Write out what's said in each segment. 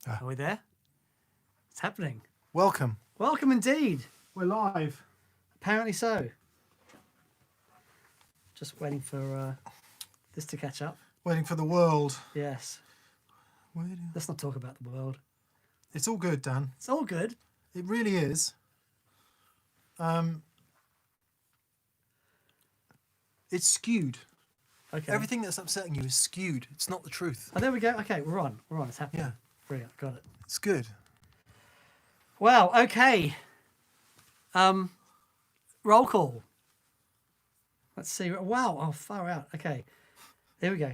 Are we there? It's happening. Welcome. Welcome indeed. We're live. Apparently so. Just waiting for this to catch up. Waiting for the world. Yes. Waiting. Let's not talk about the world. It's all good, Dan. It's all good. It really is. It's skewed. Okay. Everything that's upsetting you is skewed. It's not the truth. Oh, there we go. Okay, we're on. We're on. It's happening. Yeah. Brilliant. Got it. It's good. Wow. Okay. Roll call. Let's see. Wow. Oh, far out. Okay. There we go.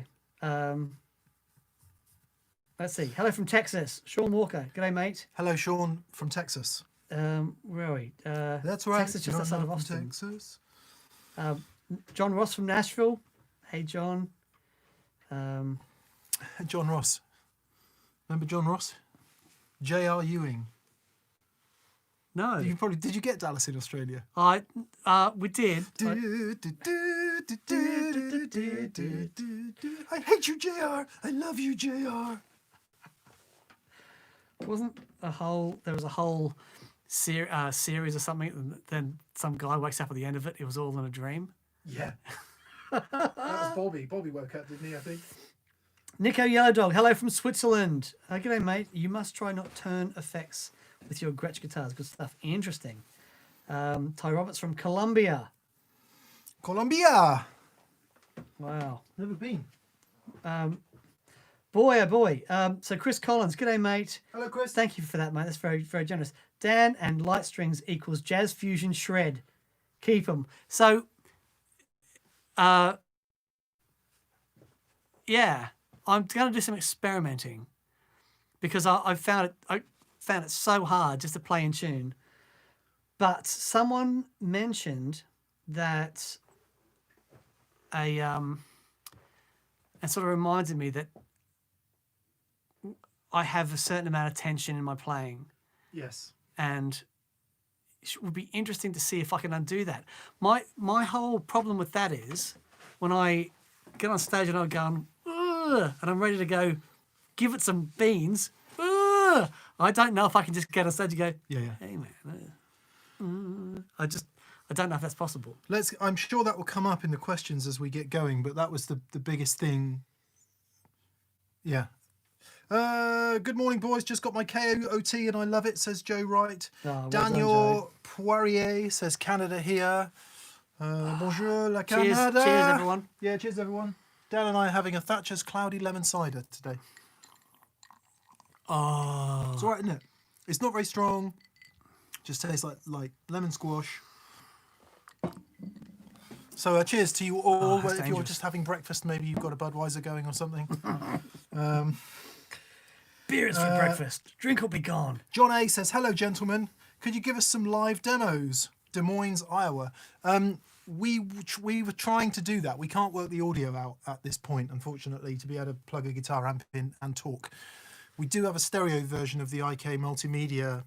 Let's see. Hello from Texas. Sean Walker. G'day, mate. Hello, Sean from Texas. Where are we? That's right. Texas, just outside of Austin. Texas. John Ross from Nashville. Hey, John. John Ross. Remember John Ross? J.R. Ewing. No. Did you get Dallas in Australia? We did. I hate you, JR. I love you, JR. Wasn't there was a whole series or something, and then some guy wakes up at the end of it. It was all in a dream. Yeah. That was Bobby. Bobby woke up, didn't he, I think? Nico Yellow Dog, hello from Switzerland. G'day, mate. You must try nocturne effects with your Gretsch guitars. Good stuff. Interesting. Ty Roberts from Colombia. Colombia. Wow. Never been. Boy, oh boy. So Chris Collins, g'day, mate. Hello, Chris. Thank you for that, mate. That's very, very generous. Dan and light strings equals jazz fusion shred. Keep them. So, yeah, I'm going to do some experimenting because I found it so hard just to play in tune. But someone mentioned that it sort of reminded me that I have a certain amount of tension in my playing. Yes. And it would be interesting to see if I can undo that. My whole problem with that is when I get on stage and I'm going, ugh, and I'm ready to go give it some beans, ugh, I don't know if I can just get on stage and go, Yeah. hey man, I don't know if that's possible. I'm sure that will come up in the questions as we get going, but that was the biggest thing. Yeah. Good morning, boys. Just got my KOT and I love it, says Joe Wright. Well Daniel Poirier says Canada here. Bonjour, la Cheers, Canada. cheers, everyone. Yeah, cheers, everyone. Dan and I are having a Thatcher's Cloudy Lemon Cider today. Oh, It's all right, isn't it? It's not very strong. Just tastes like lemon squash. So cheers to you all. If you're just having breakfast, maybe you've got a Budweiser going or something. beer is for breakfast. Drink or be gone. John A says, hello, gentlemen. Could you give us some live demos? Des Moines, Iowa. We were trying to do that. We can't work the audio out at this point, unfortunately, to be able to plug a guitar amp in and talk. We do have a stereo version of the IK multimedia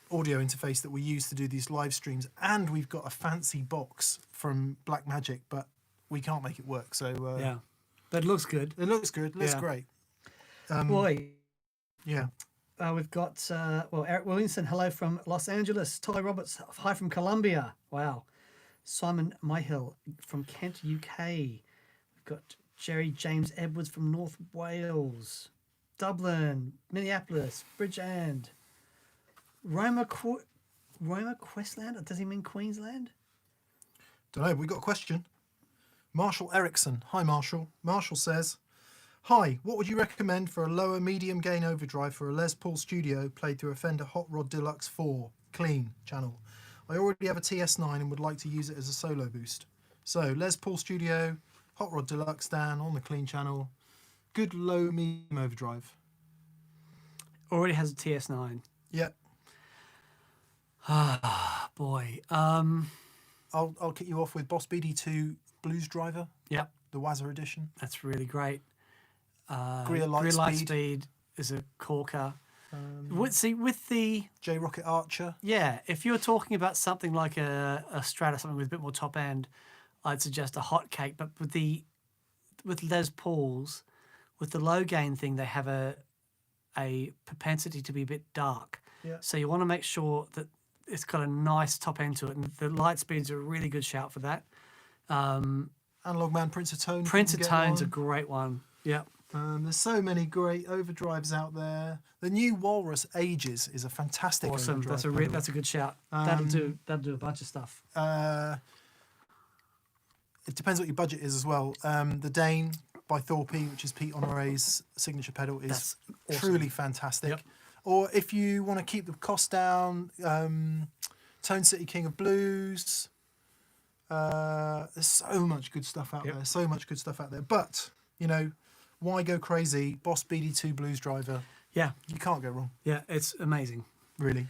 audio interface that we use to do these live streams, and we've got a fancy box from Blackmagic, but we can't make it work. So Yeah, but it looks good. it looks good. Looks Yeah. great. Boy, Yeah. we've got Eric Williamson, hello from Los Angeles. Ty Roberts, hi from Colombia. Wow. Simon Myhill from Kent, UK. We've got Jerry James Edwards from North Wales. Dublin, Minneapolis, Bridgend. Roma Questland? Does he mean Queensland? Don't know. We got a question. Marshall Erickson. Hi, Marshall. Marshall says, hi, what would you recommend for a lower medium gain overdrive for a Les Paul Studio played through a Fender Hotrod Deluxe 4 clean channel? I already have a TS9 and would like to use it as a solo boost. So Les Paul Studio, Hotrod Deluxe, Dan, on the clean channel. Good low medium overdrive. Already has a TS9. Yeah. Ah, boy. I'll kick you off with Boss BD2 Blues Driver. Yep. The Wazza edition. That's really great. Greer Lightspeed is a corker. With the J Rocket Archer. Yeah, if you're talking about something like a Strat or something with a bit more top end, I'd suggest a Hot Cake. But with Les Pauls, with the low gain thing, they have a propensity to be a bit dark. Yeah. So you want to make sure that it's got a nice top end to it, and the light speeds are a really good shout for that. Analog Man, Prince of Tone. if you Prince can of get Tone's a one. great one. Yeah. There's so many great overdrives out there. The new Walrus Ages is a fantastic Awesome. overdrive That's pedal. that's a good shout. That'll do a bunch of stuff. It depends what your budget is as well. The Dane by Thorpe, which is Pete Honoré's signature pedal, is That's awesome. truly fantastic. Yep. Or if you want to keep the cost down, Tone City King of Blues. There's so much good stuff out there. So much good stuff out there. But, you know, why go crazy? Boss BD2 Blues Driver. Yeah. You can't go wrong, Yeah, it's amazing. really.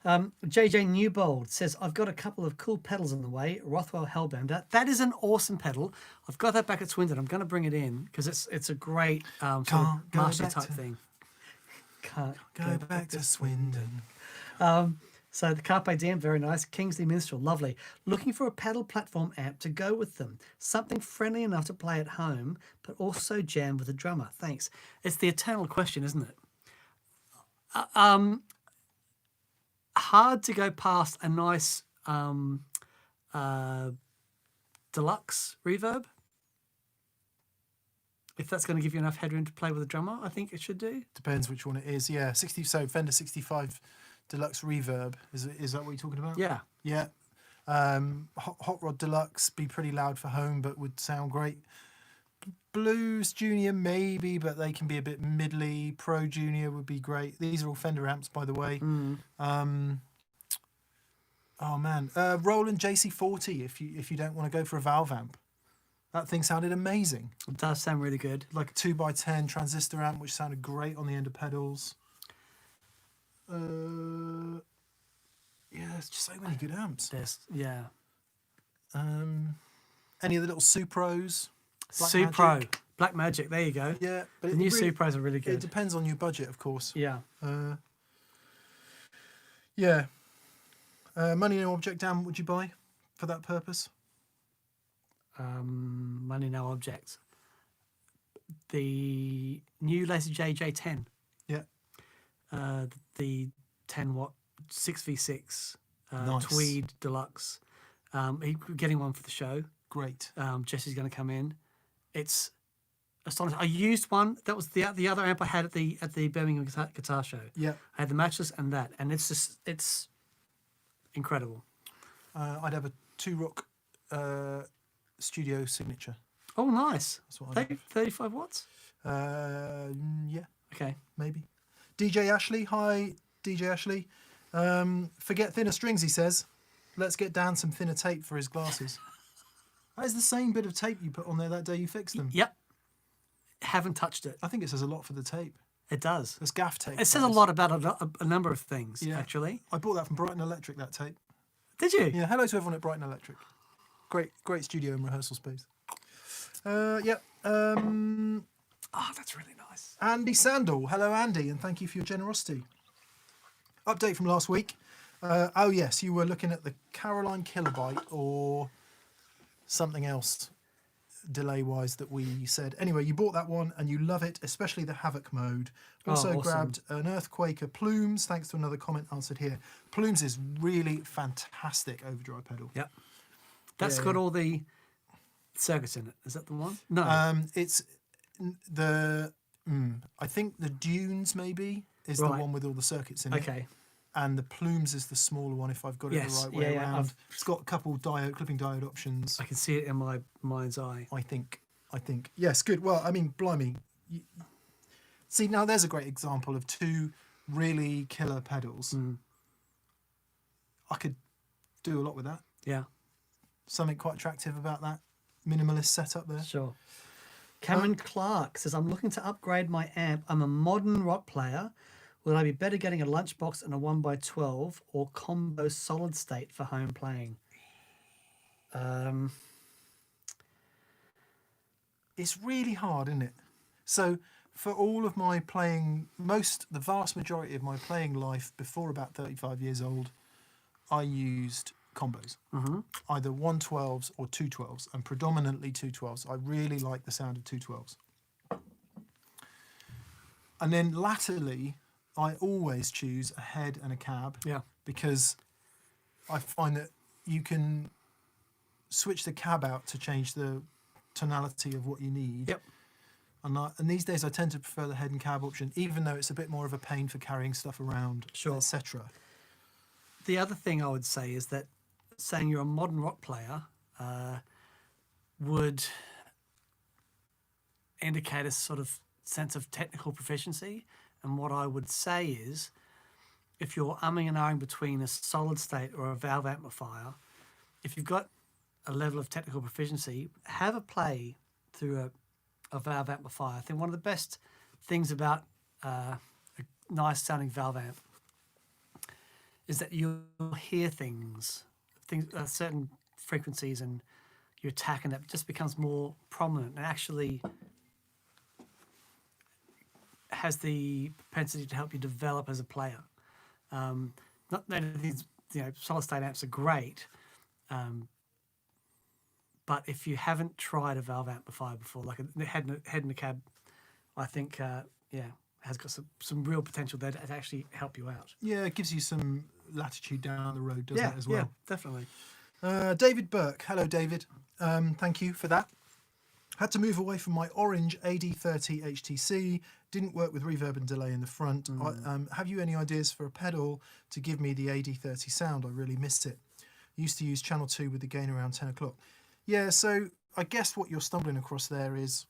JJ Newbold says, I've got a couple of cool pedals on the way. Rothwell Hellbender. That is an awesome pedal. I've got that back at Swindon. I'm going to bring it in because it's a great sort of go Marshall back type to- thing. Can't Go back to Swindon. So the Carpe Diem, very nice. Kingsley Minstrel, lovely. Looking for a pedal platform amp to go with them. Something friendly enough to play at home, but also jam with a drummer. Thanks. It's the eternal question, isn't it? Hard to go past a nice deluxe reverb. If that's going to give you enough headroom to play with a drummer, I think it should do. Depends which one it is. Yeah, Fender 65 Deluxe Reverb. Is that what you're talking about? Yeah. Yeah. Hotrod Deluxe, be pretty loud for home, but would sound great. Blues Junior maybe, but they can be a bit middly. Pro Junior would be great. These are all Fender amps, by the way. Oh man, Roland JC40. If you don't want to go for a valve amp, that thing sounded amazing. It does sound really good. Like a 2x10 transistor amp, which sounded great on the end of pedals. Yeah, there's just so many good amps. Yeah. Any of the little Supros? Black Supro. Magic? Black Magic, there you go. Yeah, but The new Supros are really It good. depends on your budget, of course. Yeah. Yeah. Money No Object, Dan, would you buy for that purpose? Money No Objects. The new Laser JJ10. Yeah. The 10 watt 6v6 Nice. Tweed Deluxe. Getting one for the show. Great. Jesse's going to come in. It's astonishing. I used one. That was the other amp I had at the Birmingham Guitar Show. Yeah. I had the matchless and that, and it's incredible. I'd have a 2-rock studio signature. Oh, nice. That's what I'd have. 35 watts. Yeah, Okay. maybe. DJ Ashley, hi, DJ Ashley. Forget thinner strings, he says. Let's get Dan some thinner tape for his glasses. That is the same bit of tape you put on there that day you fixed them. Yep. Haven't touched it. I think it says a lot for the tape. It does. It's gaff tape. It says that a is. lot about a number of things, Yeah. actually. I bought that from Brighton Electric, that tape. Did you? Yeah, hello to everyone at Brighton Electric. Great studio and rehearsal space. Yeah. Oh, that's really nice. Andy Sandal. Hello, Andy, and thank you for your generosity. Update from last week. Oh, yes, you were looking at the Caroline Kilobyte or something else delay-wise that we said. Anyway, you bought that one and you love it, especially the Havoc mode. Also awesome. grabbed an Earthquaker Plumes, thanks to another comment answered here. Plumes is really fantastic overdrive pedal. Yep. That's Yeah, got yeah. all the circuits in it. Is that the one? No. It's the... I think the Dunes, maybe, is the Right. one with all the circuits in it. Okay. And the Plumes is the smaller one, if I've got it Yes, the right way yeah, yeah, around. It's got a couple clipping diode options. I can see it in my mind's eye. I think. Yes, good. Well, I mean, blimey. See, now there's a great example of two really killer pedals. I could do a lot with that. Yeah, Something quite attractive about that minimalist setup there. sure. Cameron Clark says, I'm looking to upgrade my amp. I'm a modern rock player. Will I be better getting a lunchbox and a 1x12 or combo solid state for home playing? It's really hard, isn't it? So for all of my playing, the vast majority of my playing life before about 35 years old, I used combos. Either 112s or 212s, and predominantly 212s. I really like the sound of 212s. And then latterly, I always choose a head and a cab. Yeah. Because I find that you can switch the cab out to change the tonality of what you need. Yep. And these days I tend to prefer the head and cab option, even though it's a bit more of a pain for carrying stuff around, Sure. etc. The other thing I would say is that saying you're a modern rock player would indicate a sort of sense of technical proficiency. And what I would say is, if you're umming and ahhing between a solid state or a valve amplifier, if you've got a level of technical proficiency, have a play through a valve amplifier. I think one of the best things about a nice sounding valve amp is that you'll hear things certain frequencies, and you attack, and that just becomes more prominent and actually has the propensity to help you develop as a player. Not that these, solid state amps are great, but if you haven't tried a valve amplifier before, like a head and a cab, I think has got some real potential there to actually help you out. Yeah, it gives you some latitude down the road, doesn't it, as well? Yeah, definitely. David Burke. Hello, David. Thank you for that. Had to move away from my orange AD30 HTC. Didn't work with reverb and delay in the front. Have you any ideas for a pedal to give me the AD30 sound? I really missed it. Used to use channel 2 with the gain around 10 o'clock. Yeah, so I guess what you're stumbling across there is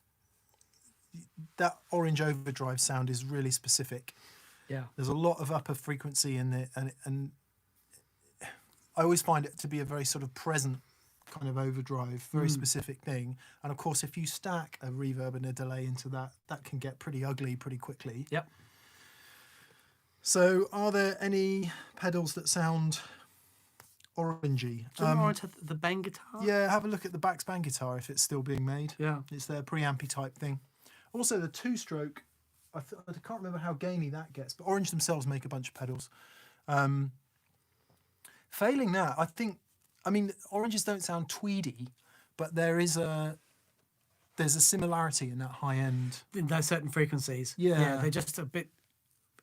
that orange overdrive sound is really specific. Yeah. There's a lot of upper frequency in it, and I always find it to be a very sort of present kind of overdrive, very specific thing. And of course, if you stack a reverb and a delay into that, that can get pretty ugly pretty quickly. Yep. So are there any pedals that sound orangey? Do you want the bang guitar? Yeah, have a look at the Bax bang guitar if it's still being made. Yeah. It's their preampy type thing. Also, the two-stroke, I can't remember how gainy that gets, but Orange themselves make a bunch of pedals. Failing that, I mean, Oranges don't sound tweedy, but there's a similarity in that high end. In those certain frequencies. Yeah. They're just a bit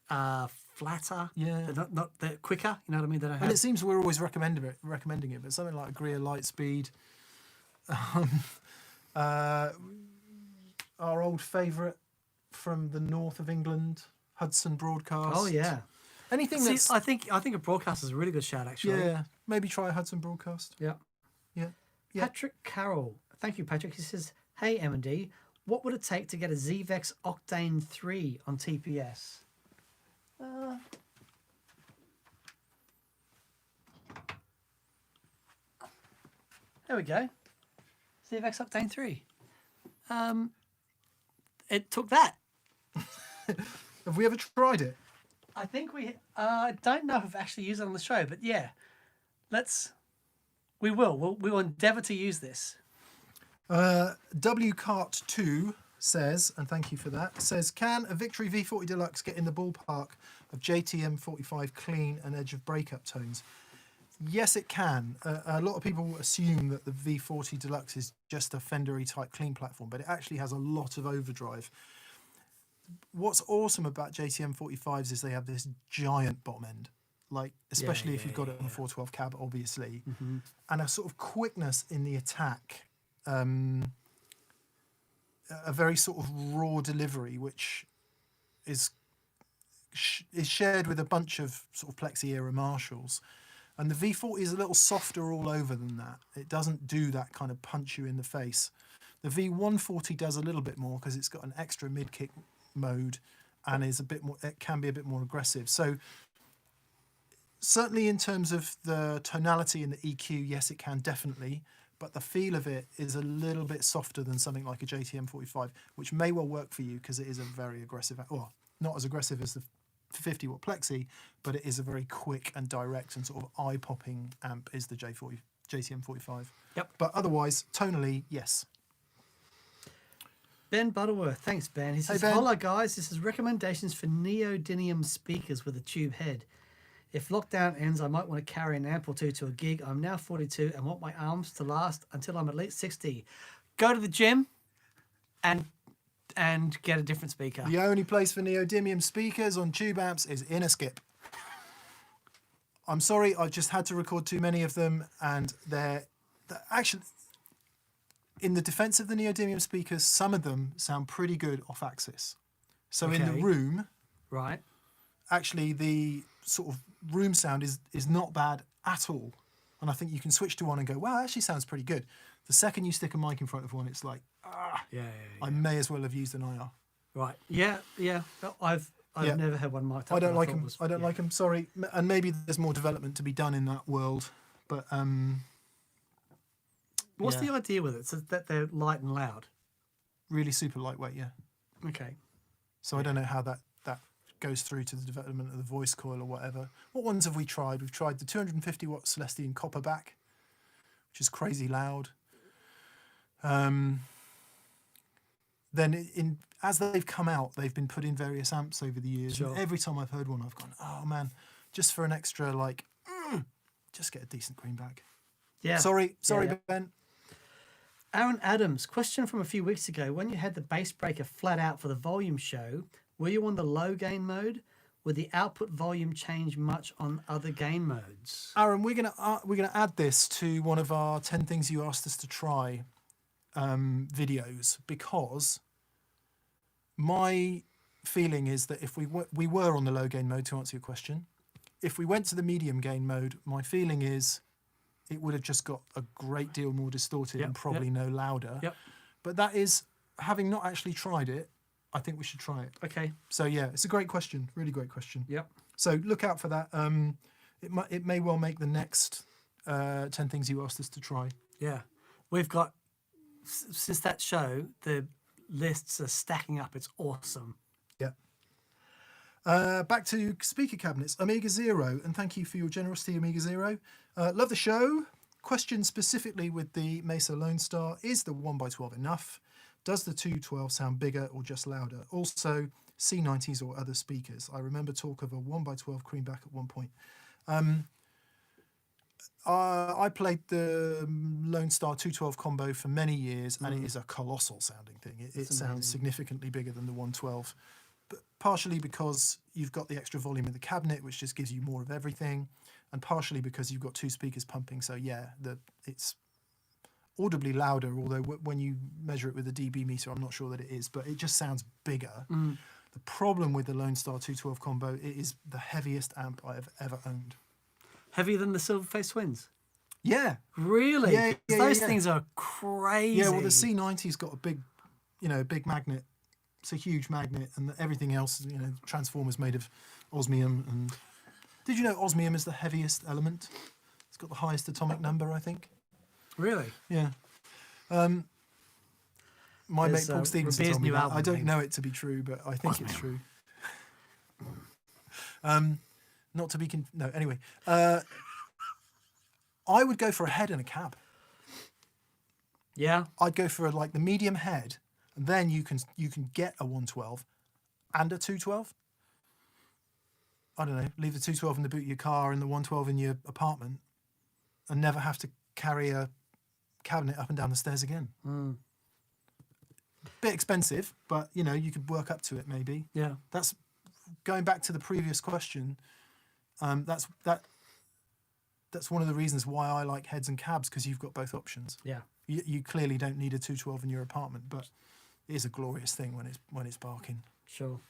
flatter. Yeah. They're quicker, you know what I mean? They don't And have... it seems we're always recommending it, but something like Greer Lightspeed, our old favourite from the north of England, Hudson Broadcast. Oh, yeah. Anything that's... I think a broadcast is a really good shout, actually. Yeah, maybe try a Hudson Broadcast. Yeah. Yeah. Patrick Carroll. Thank you, Patrick. He says, hey, M&D, what would it take to get a ZVEX Octane 3 on TPS? There we go. ZVEX Octane 3. It took that. Have we ever tried it? I think I don't know if I've actually used it on the show, but yeah, we will endeavour to use this. WCart2 says, and thank you for that, says, can a Victory V40 Deluxe get in the ballpark of JTM 45 clean and edge of breakup tones? Yes, it can. A lot of people assume that the V40 Deluxe is just a Fender-y type clean platform, but it actually has a lot of overdrive. What's awesome about JTM 45s is they have this giant bottom end, like especially if you've got it on a 412 cab, obviously, and a sort of quickness in the attack, a very sort of raw delivery, which is shared with a bunch of sort of Plexi era Marshalls. And the V40 is a little softer all over than that. It doesn't do that kind of punch you in the face. The V140 does a little bit more because it's got an extra mid-kick mode and is a bit more, it can be a bit more aggressive. So certainly in terms of the tonality and the EQ, yes, it can definitely, but the feel of it is a little bit softer than something like a JTM 45, which may well work for you because it is a very aggressive, well, not as aggressive as the 50 watt Plexi, but it is a very quick and direct and sort of eye-popping amp is the JTM 45. Yep. But otherwise, tonally, yes. Ben Butterworth. Thanks, Ben. He says, Ben. hello, guys. This is recommendations for neodymium speakers with a tube head. If lockdown ends, I might want to carry an amp or two to a gig. I'm now 42 and want my arms to last until I'm at least 60. Go to the gym and and get a different speaker. The only place for neodymium speakers on tube amps is in a skip. I'm sorry, I've just had to record too many of them, and they're actually, in the defense of the neodymium speakers, some of them sound pretty good off axis. So in the Okay. room, Right. actually the sort of room sound is not bad at all. And I think you can switch to one and go, wow, it actually sounds pretty good. The second you stick a mic in front of one, it's like, Yeah. I may as well have used an IR. Right. Yeah. I've Yeah. never had one mic'd up. I don't and like thought them. was- I don't yeah. like them. Sorry. And maybe there's more development to be done in that world. But What's yeah. the idea with it? So that they're light and loud. really super lightweight, yeah. Okay. So I don't know how that goes through to the development of the voice coil or whatever. What ones have we tried? We've tried the 250 watt Celestian Copperback, which is crazy loud. Then as they've come out, they've been put in various amps over the years. Sure. And every time I've heard one, I've gone, oh man, just for an extra, like, just get a decent greenback. Yeah. Sorry, yeah. Ben. Aaron Adams, question from a few weeks ago. When you had the bass breaker flat out for the volume show, were you on the low gain mode? Would the output volume change much on other gain modes? Aaron, we're gonna add this to one of our 10 things you asked us to try videos, because my feeling is that if we were on the low gain mode, to answer your question, if we went to the medium gain mode, my feeling is it would have just got a great deal more distorted and probably no louder. Yep. But that is, having not actually tried it, I think we should try it. Okay. So yeah, it's a great question, really great question. Yep. So look out for that. It may well make the next 10 things you asked us to try. Yeah. We've got, since that show, the lists are stacking up. It's awesome. Yeah. Back to speaker cabinets, Amiga Zero, and thank you for your generosity, Amiga Zero. Love the show. Question specifically with the Mesa Lone Star: is the 1x12 enough? Does the 212 sound bigger or just louder? Also, C90s or other speakers. I remember talk of a 1x12 creamback at one point. I played the Lone Star 212 combo for many years, and it is a colossal sounding thing. It sounds significantly bigger than the 112, but partially because you've got the extra volume in the cabinet, which just gives you more of everything, and partially because you've got two speakers pumping. So yeah, it's audibly louder, although when you measure it with a dB meter, I'm not sure that it is, but it just sounds bigger. The problem with the Lone Star 212 combo, it is the heaviest amp I have ever owned. Heavier than the Silverface Twins? Yeah. Really? Yeah, 'Cause yeah, those yeah. things are crazy. Yeah, well, the C90's got a big, big magnet. It's a huge magnet, and everything else, transformers made of osmium. And did you know osmium is the heaviest element? It's got the highest atomic number, I think. Really? Yeah. My There's, mate Paul Stevenson Rabear's told me new that. album I don't name. know it to be true, but I think it's true. Not to be no. Anyway, I would go for a head and a cab. Yeah. I'd go for like the medium head, and then you can get a 112 and a 212. I don't know. Leave the 212 in the boot of your car and the 112 in your apartment, and never have to carry a cabinet up and down the stairs again. Bit expensive, but you could work up to it maybe. Yeah. That's going back to the previous question. That's one of the reasons why I like heads and cabs, because you've got both options. Yeah. You clearly don't need a 212 in your apartment, but it is a glorious thing when it's barking. Sure.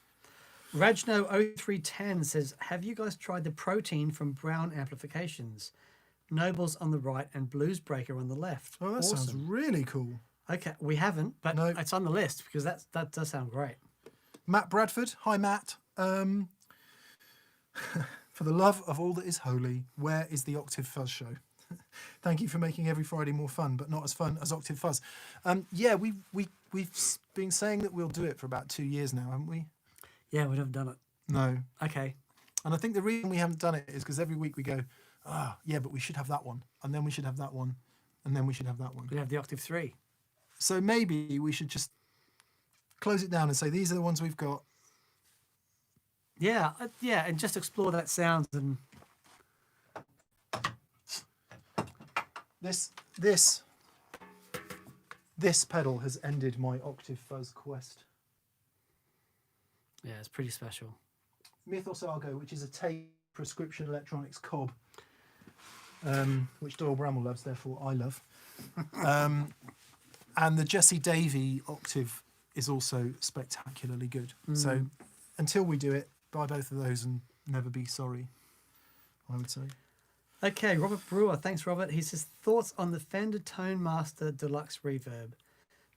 Rajno0310 says, have you guys tried the Protein from Brown Amplifications? Nobles on the right and Blues Breaker on the left. Oh, that sounds really cool. Okay, we haven't, but No. it's on the list because that does sound great. Matt Bradford, hi Matt. For the love of all that is holy, where is the Octave Fuzz show? Thank you for making every Friday more fun, but not as fun as Octave Fuzz. Yeah, we've been saying that we'll do it for about 2 years now, haven't we? Yeah, we haven't done it. No. Okay. And I think the reason we haven't done it is because every week we go, yeah, but we should have that one, and then we should have that one, and then we should have that one. We have the Octave 3. So maybe we should just close it down and say these are the ones we've got. Yeah, and just explore that sound and This pedal has ended my Octave Fuzz quest. Yeah, it's pretty special. Mythos Argo, which is a tape prescription electronics cob, which Doyle Bramwell loves, therefore I love. And the Jesse Davey octave is also spectacularly good. So until we do it, buy both of those and never be sorry, I would say. Okay, Robert Brewer. Thanks, Robert. He says, thoughts on the Fender Tone Master Deluxe Reverb.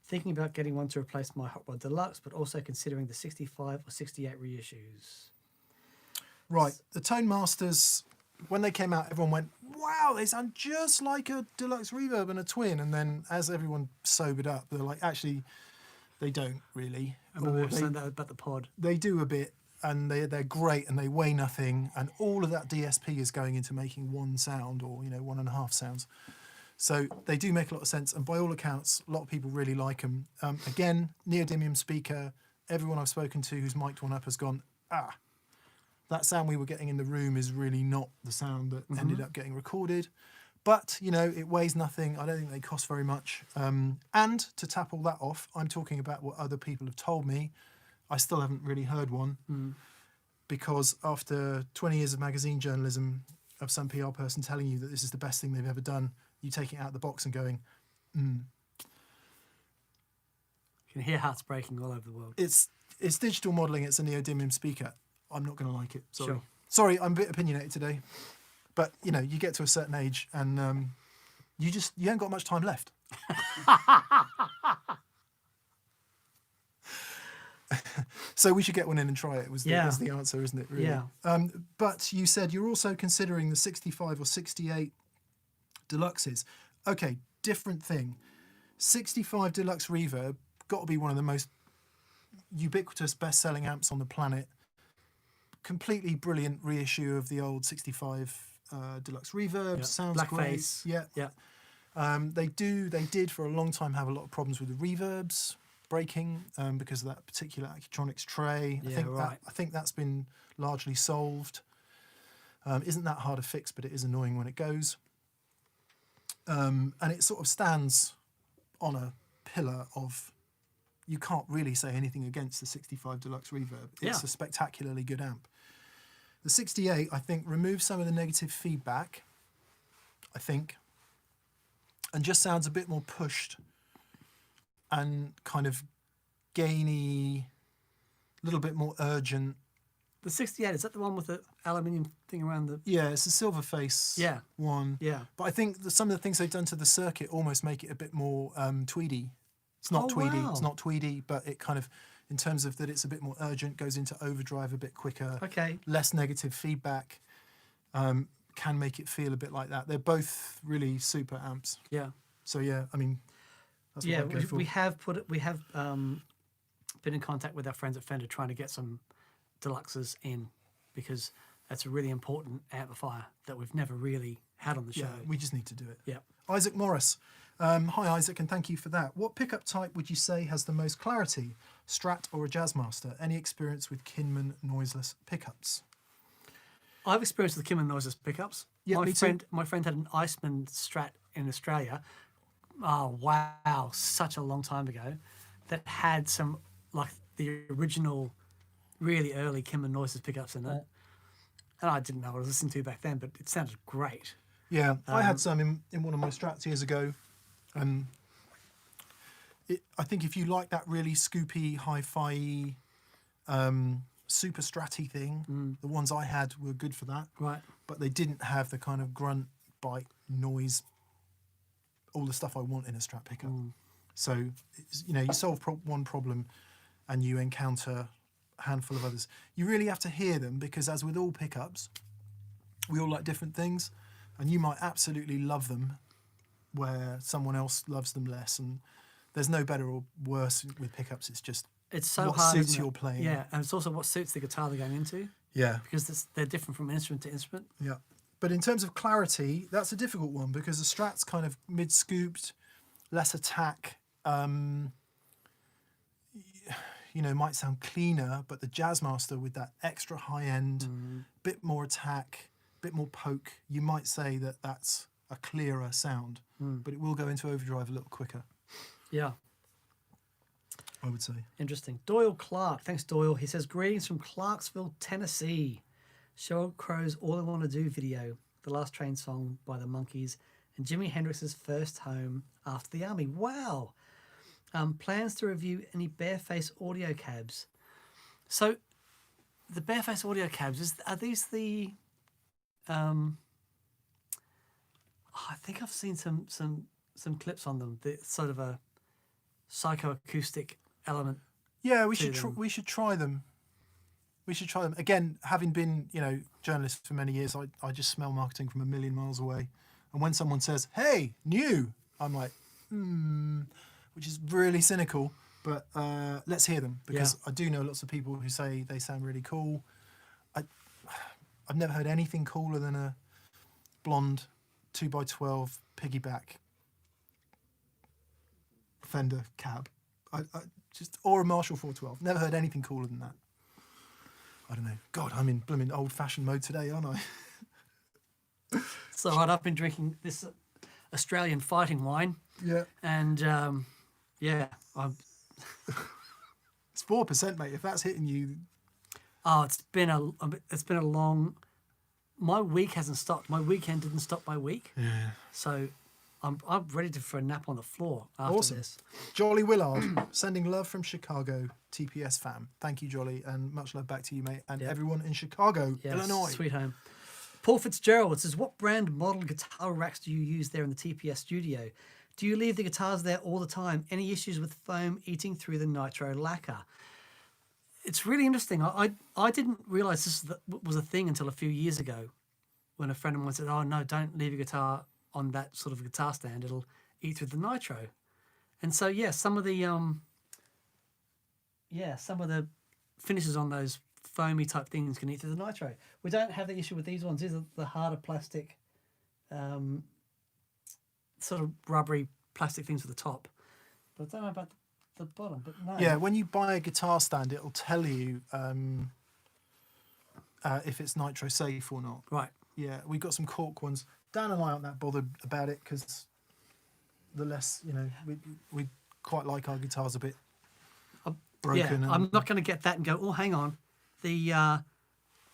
Thinking about getting one to replace my Hotrod Deluxe, but also considering the 65 or 68 reissues. Right, the Tone Masters, when they came out, everyone went, wow, they sound just like a Deluxe Reverb and a Twin. And then as everyone sobered up, they're like, actually, they don't really. I remember Or saying that about the pod. they do a bit, and they're great, and they weigh nothing, and all of that DSP is going into making one sound, or 1.5 sounds. So they do make a lot of sense, and by all accounts, a lot of people really like them. Again, neodymium speaker. Everyone I've spoken to who's mic'd one up has gone, that sound we were getting in the room is really not the sound that ended up getting recorded. But, it weighs nothing. I don't think they cost very much. And to tap all that off, I'm talking about what other people have told me. I still haven't really heard one because after 20 years of magazine journalism, of some PR person telling you that this is the best thing they've ever done, you taking it out of the box and going, You can hear hearts breaking all over the world. It's digital modelling, it's a neodymium speaker. I'm not going to like it. Sorry. Sure. Sorry, I'm a bit opinionated today. But, you get to a certain age and you ain't got much time left. So we should get one in and try it, was the answer, isn't it, really? Yeah. But you said you're also considering the 65 or 68 Deluxes. Okay, different thing. 65 Deluxe Reverb, got to be one of the most ubiquitous best-selling amps on the planet. Completely brilliant reissue of the old 65 Deluxe Reverb. Yeah. Sounds Black great. face. Yeah. They did for a long time have a lot of problems with the reverbs breaking because of that particular Accutronics tray. I think that's been largely solved. Isn't that hard to fix, but it is annoying when it goes. And it sort of stands on a pillar of, you can't really say anything against the 65 Deluxe Reverb. It's a spectacularly good amp. The 68, I think, removes some of the negative feedback, and just sounds a bit more pushed and kind of gainy, a little bit more urgent. The 68, is that the one with the aluminium thing around the... Yeah, it's a silver face one. Yeah. But I think some of the things they've done to the circuit almost make it a bit more tweedy. It's not tweedy. Wow. It's not tweedy, but it kind of, in terms of that it's a bit more urgent, goes into overdrive a bit quicker. Okay. Less negative feedback. Can make it feel a bit like that. They're both really super amps. Yeah. So yeah, I mean, that's what I'd go for. We have been in contact with our friends at Fender trying to get some Deluxes in, because that's a really important amplifier that we've never really had on the show. Yeah, we just need to do it. Yeah. Isaac Morris. Hi Isaac, and thank you for that. What pickup type would you say has the most clarity? Strat or a Jazzmaster? Any experience with Kinman noiseless pickups? I've experienced the Kinman noiseless pickups. Yeah, me too. My friend had an Iceman Strat in Australia. Oh wow, such a long time ago. That had some, like, the original, really early Kinman noiseless pickups in it. And I didn't know what I was listening to back then, but it sounded great. Yeah, I had some in one of my Strats years ago. I think if you like that really scoopy, hi-fi, super stratty thing, the ones I had were good for that. Right. But they didn't have the kind of grunt, bite, noise, all the stuff I want in a Strat pickup. So, you solve one problem and you encounter a handful of others. You really have to hear them, because as with all pickups, we all like different things, and you might absolutely love them where someone else loves them less, and there's no better or worse with pickups. It's so what hard, suits isn't it? your playing. Yeah, and it's also what suits the guitar they're going into, Yeah. because they're different from instrument to instrument. Yeah. But in terms of clarity, that's a difficult one, because the Strat's kind of mid-scooped, less attack, might sound cleaner, but the Jazzmaster with that extra high end, bit more attack, bit more poke, you might say that that's a clearer sound, but it will go into overdrive a little quicker. Yeah. I would say. Interesting. Doyle Clark. Thanks, Doyle. He says, greetings from Clarksville, Tennessee. Sheryl Crow's All I Want to Do video, the Last Train song by the Monkees, and Jimi Hendrix's first home after the army. Wow. Plans to review any Bareface audio cabs. So the Bareface audio cabs, are these the... I think I've seen some clips on them. The sort of a psychoacoustic element. Yeah, we should try them. We should try them. Again, having been, journalist for many years, I just smell marketing from a million miles away. And when someone says, "Hey, new," I'm like, which is really cynical, but let's hear them, because I do know lots of people who say they sound really cool. I've never heard anything cooler than a blonde 2x12 piggyback Fender cab. Or a Marshall 412. Never heard anything cooler than that. I don't know. God, I'm in blooming old-fashioned mode today, aren't I? So I've been drinking this Australian fighting wine. Yeah. And I'm... It's 4%, mate. If that's hitting you... Oh, it's been a long... My week hasn't stopped. My weekend didn't stop my week. Yeah. So I'm ready for a nap on the floor after this. Jolly Willard, sending love from Chicago, TPS fam. Thank you, Jolly, and much love back to you, mate, and everyone in Chicago, Illinois. Sweet home. Paul Fitzgerald says, what brand model guitar racks do you use there in the TPS studio? Do you leave the guitars there all the time? Any issues with foam eating through the nitro lacquer? It's really interesting. I didn't realise this was a thing until a few years ago, when a friend of mine said, "Oh no, don't leave your guitar on that sort of guitar stand; it'll eat through the nitro." And so some of the finishes on those foamy type things can eat through the nitro. We don't have the issue with these ones. These are the harder plastic, sort of rubbery plastic things at the top. But I don't know about the bottom. But no. Yeah, when you buy a guitar stand, it'll tell you if it's nitro safe or not. Right. Yeah, we got some cork ones. Dan and I aren't that bothered about it, because the less, we quite like our guitars a bit broken. Yeah, I'm not going to get that and go, oh, hang on. The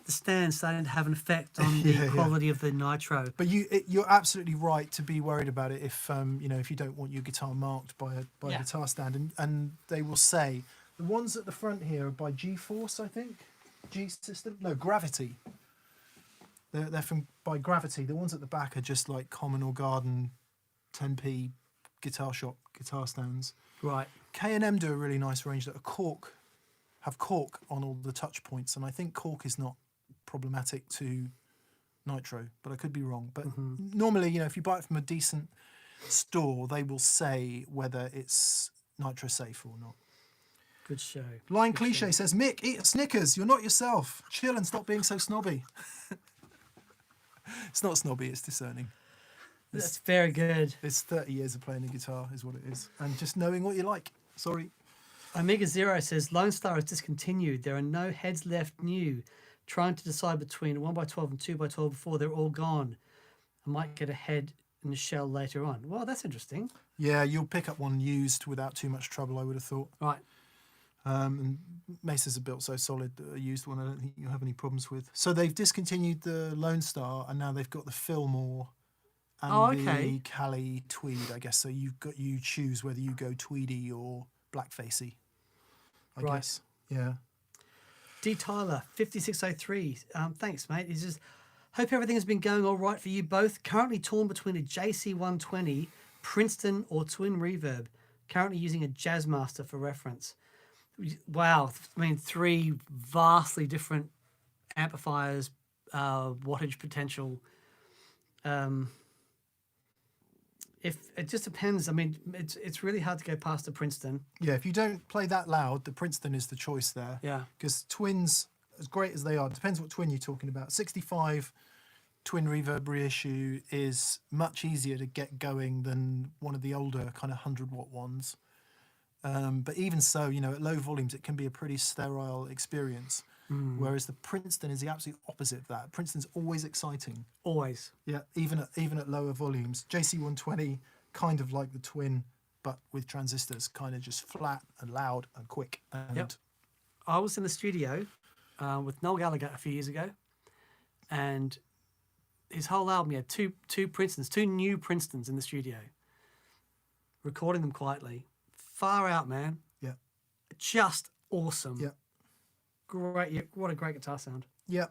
stand's starting to have an effect on the quality of the nitro. But you're absolutely right to be worried about it if if you don't want your guitar marked by a guitar stand, and they will say the ones at the front here are by G-Force, I think. Gravity. They're by Gravity. The ones at the back are just like Common or Garden 10p guitar shop guitar stands. Right. K&M do a really nice range that have cork on all the touch points, and I think cork is not problematic to nitro, but I could be wrong. But normally, if you buy it from a decent store, they will say whether it's nitro safe or not. Good show. Line Cliche says, Mick, eat a Snickers. You're not yourself. Chill and stop being so snobby. It's not snobby, it's discerning. That's very good. It's 30 years of playing the guitar is what it is. And just knowing what you like. Sorry. Omega Zero says, Lone Star is discontinued. There are no heads left new. Trying to decide between a 1x12 and 2x12 before they're all gone. I might get a head in the shell later on. Well, that's interesting. Yeah, you'll pick up one used without too much trouble, I would have thought. Right. And Mesas are built so solid that a used one I don't think you'll have any problems with. So they've discontinued the Lone Star, and now they've got the Fillmore and the Cali Tweed, I guess. So you choose whether you go tweedy or blackfacey, I guess. Yeah. D. Tyler, 5603. Thanks, mate. He says, hope everything has been going all right for you both. Currently torn between a JC120, Princeton, or Twin Reverb. Currently using a Jazzmaster for reference. Wow. I mean, 3 vastly different amplifiers, wattage potential. If it just depends. I mean, it's really hard to go past the Princeton. Yeah, if you don't play that loud, the Princeton is the choice there. Yeah. Because twins, as great as they are, depends what twin you're talking about. 65 Twin Reverb reissue is much easier to get going than one of the older kind of 100-watt ones. But even so, at low volumes, it can be a pretty sterile experience. Whereas the Princeton is the absolute opposite of that. Princeton's always exciting. Always. Yeah, even at lower volumes. JC120, kind of like the Twin, but with transistors, kind of just flat and loud and quick. And Yep. I was in the studio with Noel Gallagher a few years ago, and his whole album, he had two Princetons, two new Princetons in the studio, recording them quietly. Far out, man. yeah, Just awesome. yeah, Great. Yeah, what a great guitar sound. yeah.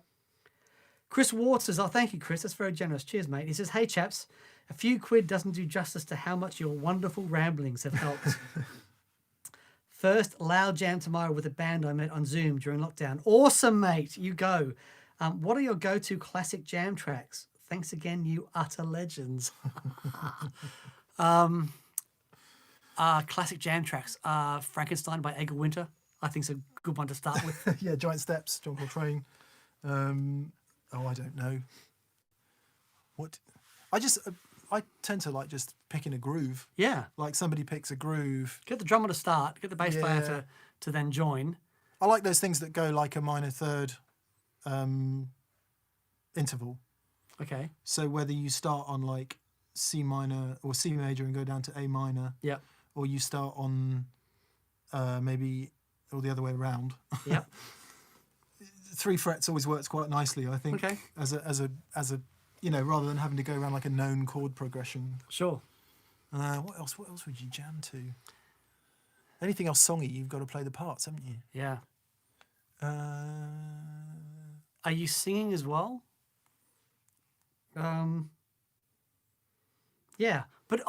Chris Waters, oh, thank you, Chris. That's very generous. Cheers, mate. He says, hey, chaps, a few quid doesn't do justice to how much your wonderful ramblings have helped. First, loud jam tomorrow with a band I met on Zoom during lockdown. Awesome, mate. You go. What are your go-to classic jam tracks? Thanks again, you utter legends. Classic jam tracks. Frankenstein by Edgar Winter. I think it's a good one to start with. Yeah, Giant Steps, John Coltrane. I don't know. What? I tend to like just picking a groove. Yeah. Like somebody picks a groove. Get the drummer to start, get the bass player Yeah. to then join. I like those things that go like a minor third interval. Okay. So whether you start on like C minor or C major and go down to A minor, Yep. or you start on maybe or the other way around. Yep. 3 frets always works quite nicely, I think. Okay. As a rather than having to go around like a known chord progression. Sure. What else would you jam to? Anything else songy, you've got to play the parts, haven't you? Yeah. Uh, Are you singing as well? Yeah, but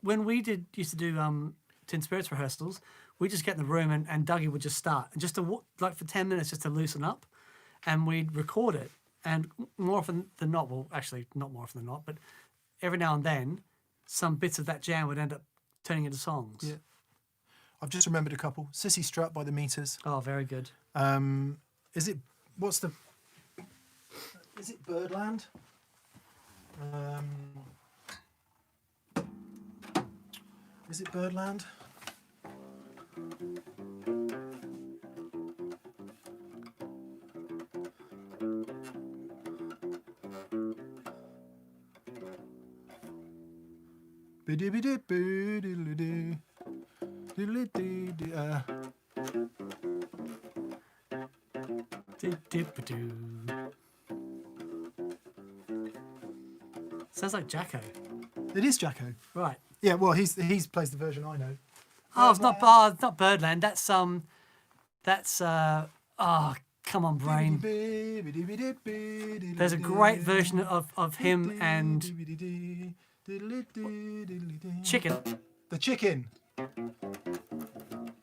when we used to do Tin Spirits rehearsals, we just get in the room and Dougie would just start and just to like for 10 minutes just to loosen up, and we'd record it. And more often than not, well, actually not more often than not, but every now and then, some bits of that jam would end up turning into songs. yeah. I've just remembered a couple. Sissy Strut by the Meters. Oh, very good. Is it Birdland? Is it Birdland? Dip-dip-a-doo. Sounds like Jacko. It is Jacko. Right. Yeah, well, he's plays the version I know. Oh, it's not Birdland. That's oh, come on, brain. There's a great version of him and Chicken. The Chicken.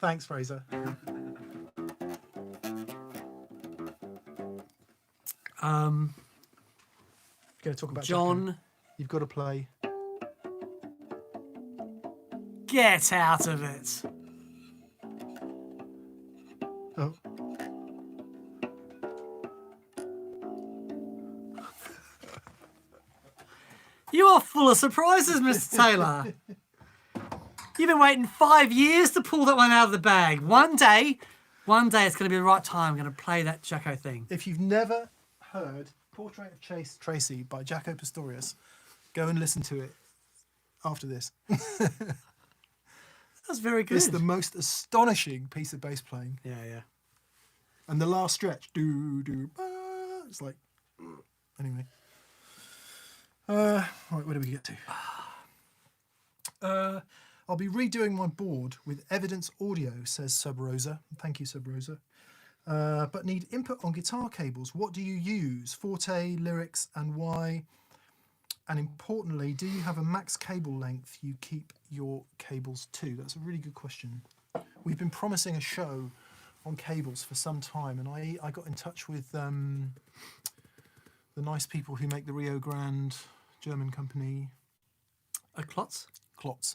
Thanks, Fraser. Going to talk about John, Jacko. You've got to play. get out of it. Oh. You are full of surprises, Mr. Taylor. You've been waiting 5 years to pull that one out of the bag. One day it's going to be the right time. I'm going to play that Jacko thing. If you've never heard Portrait of Chase Tracy by Jaco Pastorius, go and listen to it after this. That's very good. It's the most astonishing piece of bass playing. Yeah, yeah. And the last stretch, it's like, anyway. Right, where do we get to? I'll be redoing my board with Evidence Audio, says Sub Rosa. Thank you, Sub Rosa. But need input on guitar cables. What do you use? Forte, lyrics, and why? And importantly, do you have a max cable length you keep your cables to? That's a really good question. We've been promising a show on cables for some time, and I got in touch with the nice people who make the Rio Grande German company. Klotz? Klotz.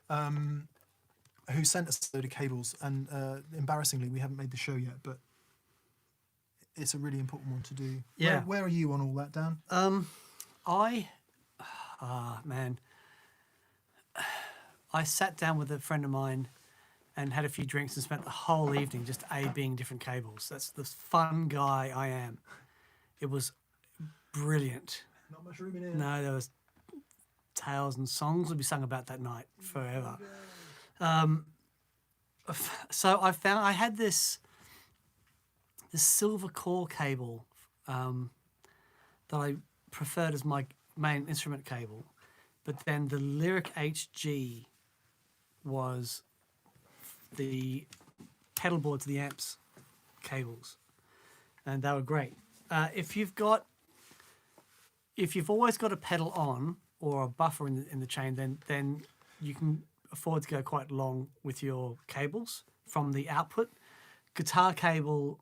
Who sent us a load of cables, and embarrassingly, we haven't made the show yet, but it's a really important one to do. Yeah. Where are you on all that, Dan? I sat down with a friend of mine and had a few drinks and spent the whole evening just A-Bing different cables. That's the fun guy I am. It was brilliant. Not much room in here. No, there was tales and songs will be sung about that night forever. So I had this silver core cable that I preferred as my main instrument cable, but then the Lyric HG was the pedal board to the amps cables, and they were great. If you've always got a pedal on or a buffer in the chain, then you can afford to go quite long with your cables from the output. Guitar cable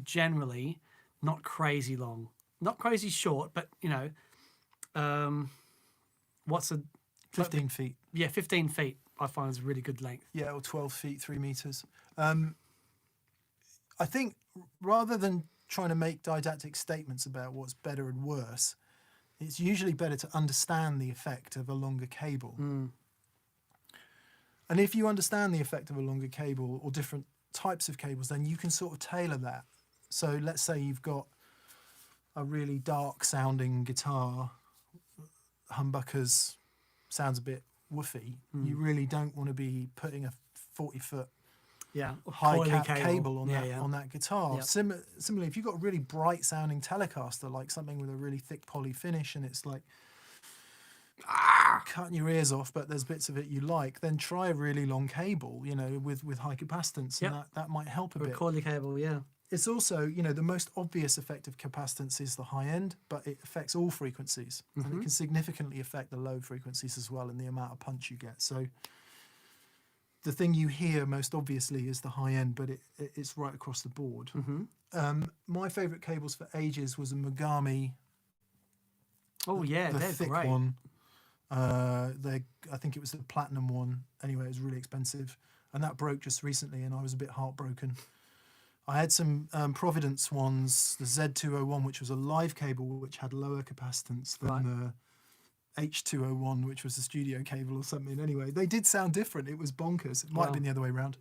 generally not crazy long, not crazy short, but what's a 15 feet. Yeah, 15 feet I find is a really good length. Yeah, or 12 feet, 3 meters. I think rather than trying to make didactic statements about what's better and worse, it's usually better to understand the effect of a longer cable. And if you understand the effect of a longer cable or different types of cables, then you can sort of tailor that. So let's say you've got a really dark sounding guitar, humbuckers, sounds a bit woofy. You really don't want to be putting a 40-foot high coily cap cable on that guitar. Yep. Similarly, if you've got a really bright sounding Telecaster, like something with a really thick poly finish, and it's like cutting your ears off, but there's bits of it you like, then try a really long cable, with high capacitance, and that might help a bit. Coily cable, yeah. It's also, the most obvious effect of capacitance is the high end, but it affects all frequencies, and it can significantly affect the low frequencies as well in the amount of punch you get. So the thing you hear most obviously is the high end, but it's right across the board. My favourite cables for ages was a Mogami. Oh yeah, the they're thick great. one. I think it was the platinum one. Anyway, it was really expensive, and that broke just recently, and I was a bit heartbroken. I had some Providence ones, the Z201, which was a live cable, which had lower capacitance than the H201, which was a studio cable or something. Anyway, they did sound different. It was bonkers. It might have been the other way around.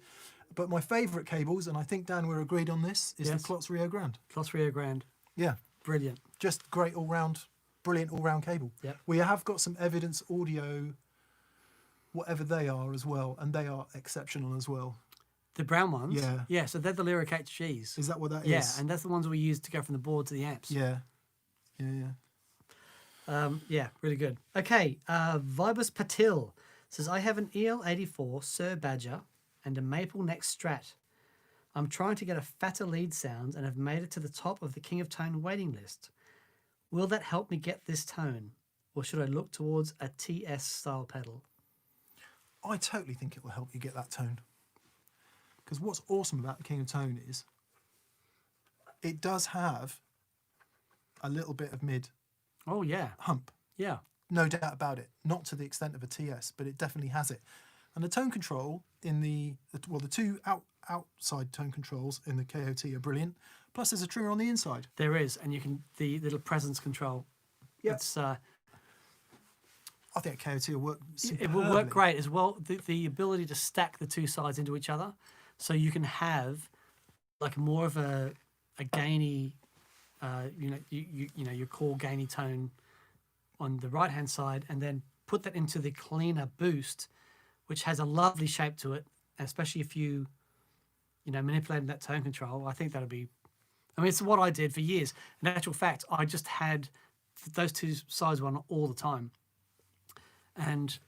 But my favourite cables, and I think, Dan, we're agreed on this, is the Klotz Rio Grande. Klotz Rio Grande. Yeah. Brilliant. Just great all-round, brilliant all-round cable. Yep. We have got some Evidence Audio, whatever they are as well, and they are exceptional as well. The brown ones? Yeah. Yeah, so they're the Lyric HGs. Is that what that is? Yeah, and that's the ones we use to go from the board to the amps. Yeah. Yeah, really good. Okay, Vibus Patil says, I have an EL84 Sir Badger and a Maple Neck Strat. I'm trying to get a fatter lead sound and have made it to the top of the King of Tone waiting list. Will that help me get this tone? Or should I look towards a TS style pedal? I totally think it will help you get that tone. Because what's awesome about the King of Tone is it does have a little bit of mid hump. Yeah. No doubt about it. Not to the extent of a TS, but it definitely has it. And the tone control in the two outside tone controls in the KOT are brilliant. Plus there's a trimmer on the inside. There is, and you can, the little presence control. Yeah. It's, I think KOT will work superbly. it will work great as well. The ability to stack the two sides into each other, so you can have like more of a gainy, your core gainy tone on the right hand side, and then put that into the cleaner boost, which has a lovely shape to it, especially if you manipulating that tone control. I think that'll be. I mean, it's what I did for years. In actual fact, I just had those two sides on all the time. And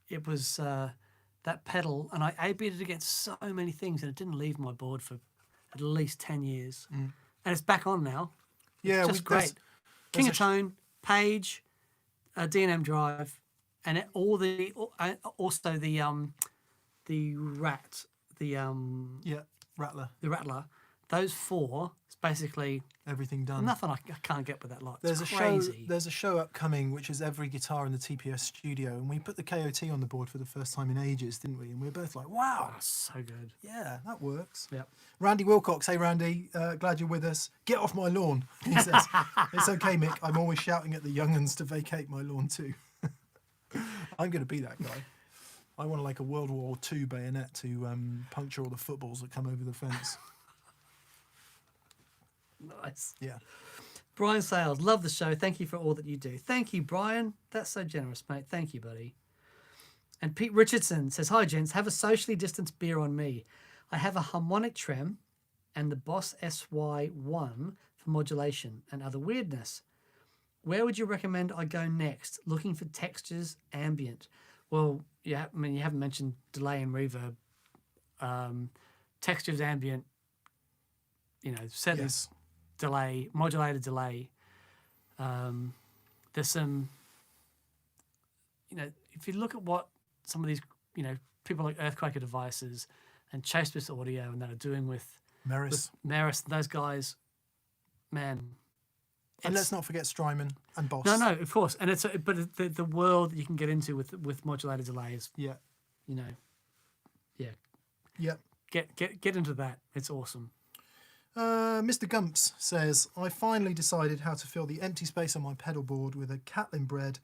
it was that pedal, and I A-beat it against so many things, and it didn't leave my board for at least 10 years. And it's back on now. Yeah, just great. King of Tone, Page, D&M Drive, and also the Rattler. The Rattler. Those four, it's basically everything done. Nothing I can't get with that lot. There's it's a crazy. show. There's a show upcoming which is every guitar in the TPS studio, and we put the KOT on the board for the first time in ages, didn't we? And we were both like, "Wow, so good." Yeah, that works. Yeah. Randy Wilcox, hey Randy, glad you're with us. Get off my lawn, he says. It's okay, Mick. I'm always shouting at the young'uns to vacate my lawn too. I'm going to be that guy. I want like a World War II bayonet to puncture all the footballs that come over the fence. Nice. Yeah. Brian Sales, love the show. Thank you for all that you do. Thank you, Brian. That's so generous, mate. Thank you, buddy. And Pete Richardson says, hi, gents. Have a socially distanced beer on me. I have a harmonic trem and the Boss SY1 for modulation and other weirdness. Where would you recommend I go next? Looking for textures, ambient. Well, yeah, I mean, you haven't mentioned delay and reverb. Textures, ambient, certainly Yes. delay, modulated delay. There's some, if you look at what some of these, people like Earthquaker Devices and Chasebus Audio and that are doing with Meris. Maris, those guys, man. And let's not forget Strymon and Boss. No, of course. And but the world that you can get into with modulated delays, Yeah. Yeah. Yep. Get into that. It's awesome. Mr. Gumps says, I finally decided how to fill the empty space on my pedal board with a Catlin Bred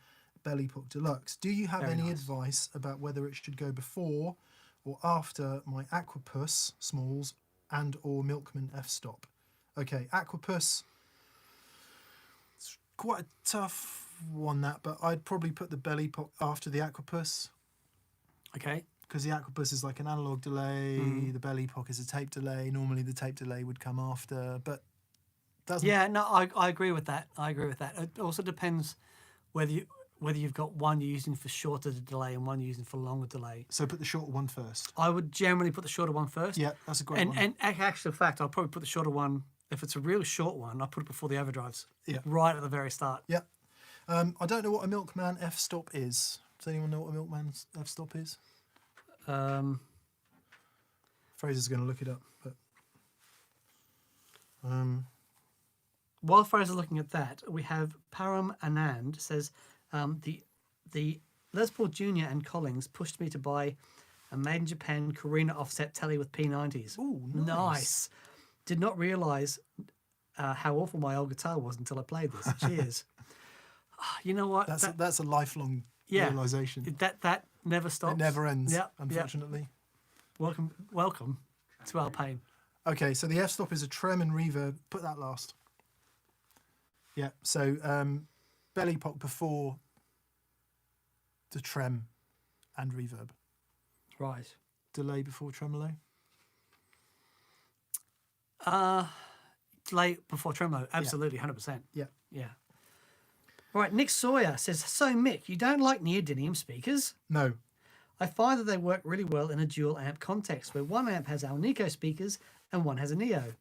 Belly Puck Deluxe. Do you have Very any nice. advice about whether it should go before or after my Aquapus Smalls and or Milkman F-stop? Okay, Aquapus, it's quite a tough one that, but I'd probably put the Belly Puck after the Aquapus, Okay. because the Aquapus is like an analog delay, the Belly Puck is a tape delay. Normally the tape delay would come after, but doesn't. Yeah, no, I agree with that. It also depends whether you've got one you're using for shorter delay and one you're using for longer delay. So put the shorter one first. I would generally put the shorter one first. Yeah, that's a great one. And actually, in fact, I'll probably put the shorter one, if it's a real short one, I'll put it before the overdrives. Yeah. Right at the very start. Yeah. I don't know what a Milkman F-stop is. Does anyone know what a Milkman F-stop is? Fraser's going to look it up. But While Fraser's looking at that, we have Param Anand says, the Les Paul Jr. and Collings pushed me to buy a made in Japan Carina offset telly with P90s. Ooh, nice. Nice. Did not realise how awful my old guitar was until I played this. Cheers. You know what? that's a lifelong Yeah. realization. That never stops. It never ends, Yeah, unfortunately. Welcome to our pain. Okay, so the F-stop is a trem and reverb. Put that last. Yeah, so Belly Puck before the trem and reverb. Right. Delay before tremolo. Delay before tremolo. Absolutely, 100%. Yeah. Yeah. Right, Nick Sawyer says, so Mick, you don't like neodymium speakers? No. I find that they work really well in a dual amp context where one amp has Alnico speakers and one has a Neo.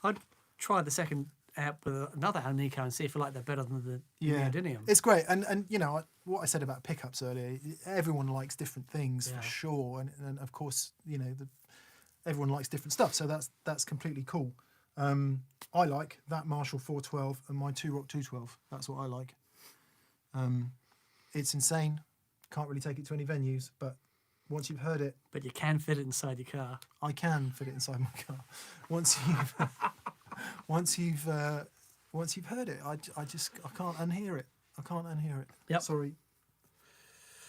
I'd try the second amp with another Alnico and see if you like that better than the neodymium. It's great. And what I said about pickups earlier, everyone likes different things Yeah. for sure. And of course, everyone likes different stuff. So that's completely cool. I like that Marshall 412 and my 2-Rock 212. That's what I like. It's insane. Can't really take it to any venues, but once you've heard it, But you can fit it inside your car. I can fit it inside my car. Once you've heard it, I can't unhear it. I can't unhear it. Yep. Sorry.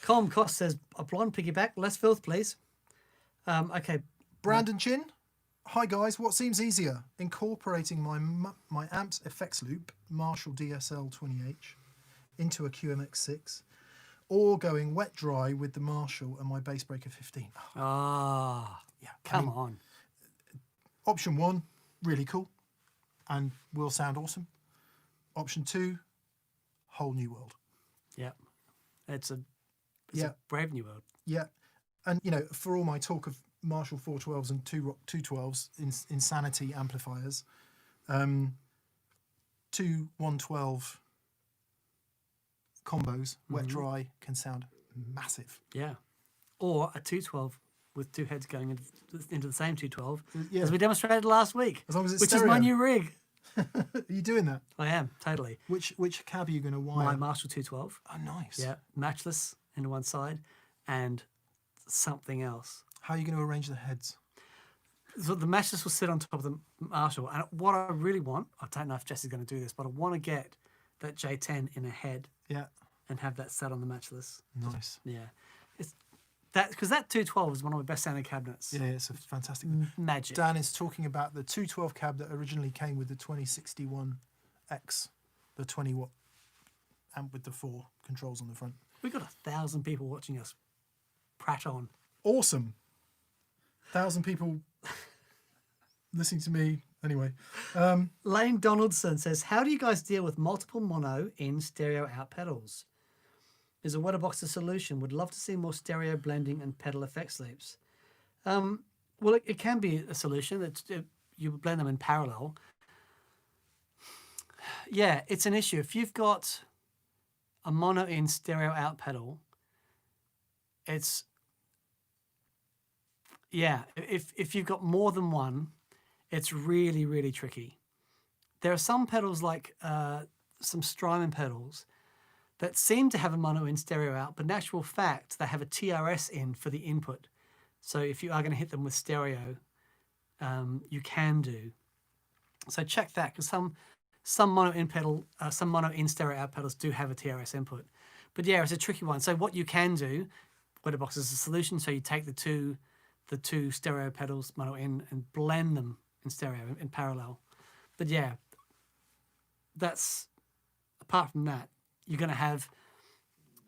Colm Cost says, a blonde piggyback, less filth, please. Okay. Brandon Chin. Hi guys, what seems easier? Incorporating my amp's effects loop, Marshall DSL 20H, into a QMX6, or going wet dry with the Marshall and my bass breaker 15. Yeah, come on. Option 1, really cool, and will sound awesome. Option 2, whole new world. Yeah. It's a Yeah. brave new world. Yeah, and for all my talk of Marshall 412s and 2-Rock 212s, insanity amplifiers, 2 112 combos, wet dry, can sound massive. Yeah. Or a 212 with two heads going into the same 212, Yeah. as we demonstrated last week. As long as it's which is my stereo. new rig. Are you doing that? I am, totally. Which cab are you going to wire? My Marshall 212. Oh, nice. Yeah, matchless into one side and something else. How are you going to arrange the heads? So the matchless will sit on top of the Marshall. And what I really want, I don't know if Jesse's going to do this, but I want to get that J10 in a head Yeah. and have that sat on the matchless. Nice. Yeah. It's that because that 212 is one of my best sounding cabinets. Yeah, it's a fantastic. Magic. Dan is talking about the 212 cab that originally came with the 2061 X, the 20-watt amp with the 4 controls on the front. We've got 1,000 people watching us prat on. Awesome. 1,000 people listening to me. Anyway. Lane Donaldson says, how do you guys deal with multiple mono in stereo out pedals? Is a Wetterbox a solution? Would love to see more stereo blending and pedal effects loops. Well, it can be a solution. You blend them in parallel. Yeah, it's an issue. If you've got a mono in stereo out pedal, if you've got more than one, it's really, really tricky. There are some pedals like some Strymon pedals that seem to have a mono in stereo out, but in actual fact, they have a TRS in for the input. So if you are going to hit them with stereo, you can do. So check that, because some mono in stereo out pedals do have a TRS input. But yeah, it's a tricky one. So what you can do, Wetterbox is a solution. So you take the two stereo pedals, mono in, and blend them in stereo in parallel. But yeah, apart from that, you're going to have,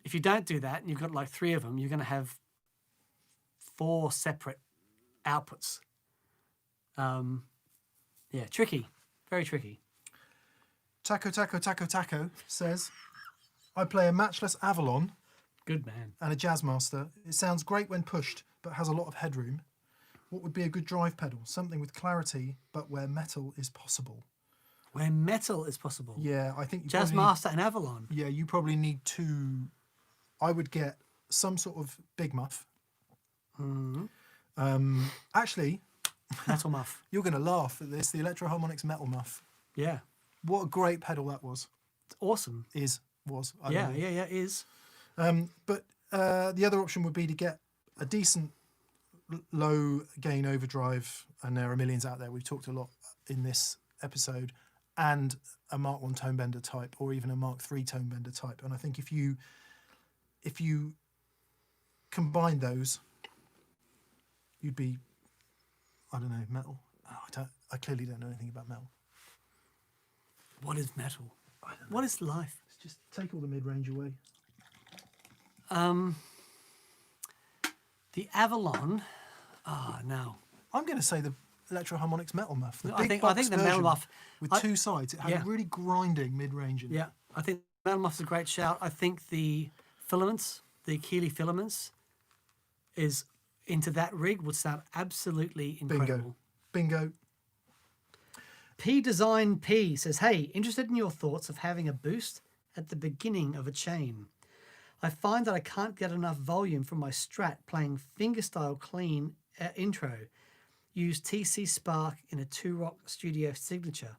if you don't do that and you've got like 3 of them, you're going to have 4 separate outputs. Yeah, tricky, very tricky. Taco says, I play a matchless Avalon. Good man. And a Jazzmaster. It sounds great when pushed, but has a lot of headroom. What would be a good drive pedal? Something with clarity, but where metal is possible. Where metal is possible? Yeah, I think... Jazzmaster and Avalon. Yeah, you probably need 2... I would get some sort of big muff. Actually... Metal muff. You're going to laugh at this. The Electro Harmonix metal muff. Yeah. What a great pedal that was. It's awesome. Was. Yeah, is. But the other option would be to get a decent low gain overdrive, and there are millions out there. We've talked a lot in this episode, and a Mark 1 tone bender type, or even a Mark 3 tone bender type. And I think if you combine those, you'd be, I don't know, metal. Oh, I clearly don't know anything about metal. What is metal? What is life? Just take all the mid-range away. The Avalon. No. I'm going to say the Electro Harmonix metal muff. I think the metal muff with 2 sides. It had a really grinding mid-range in it. Yeah, I think the metal muff's a great shout. I think the filaments, the Keeley filaments, is into that rig would sound absolutely incredible. Bingo. P Design P says, hey, interested in your thoughts of having a boost at the beginning of a chain. I find that I can't get enough volume from my Strat playing fingerstyle clean intro. Use TC Spark in a 2-Rock Studio Signature.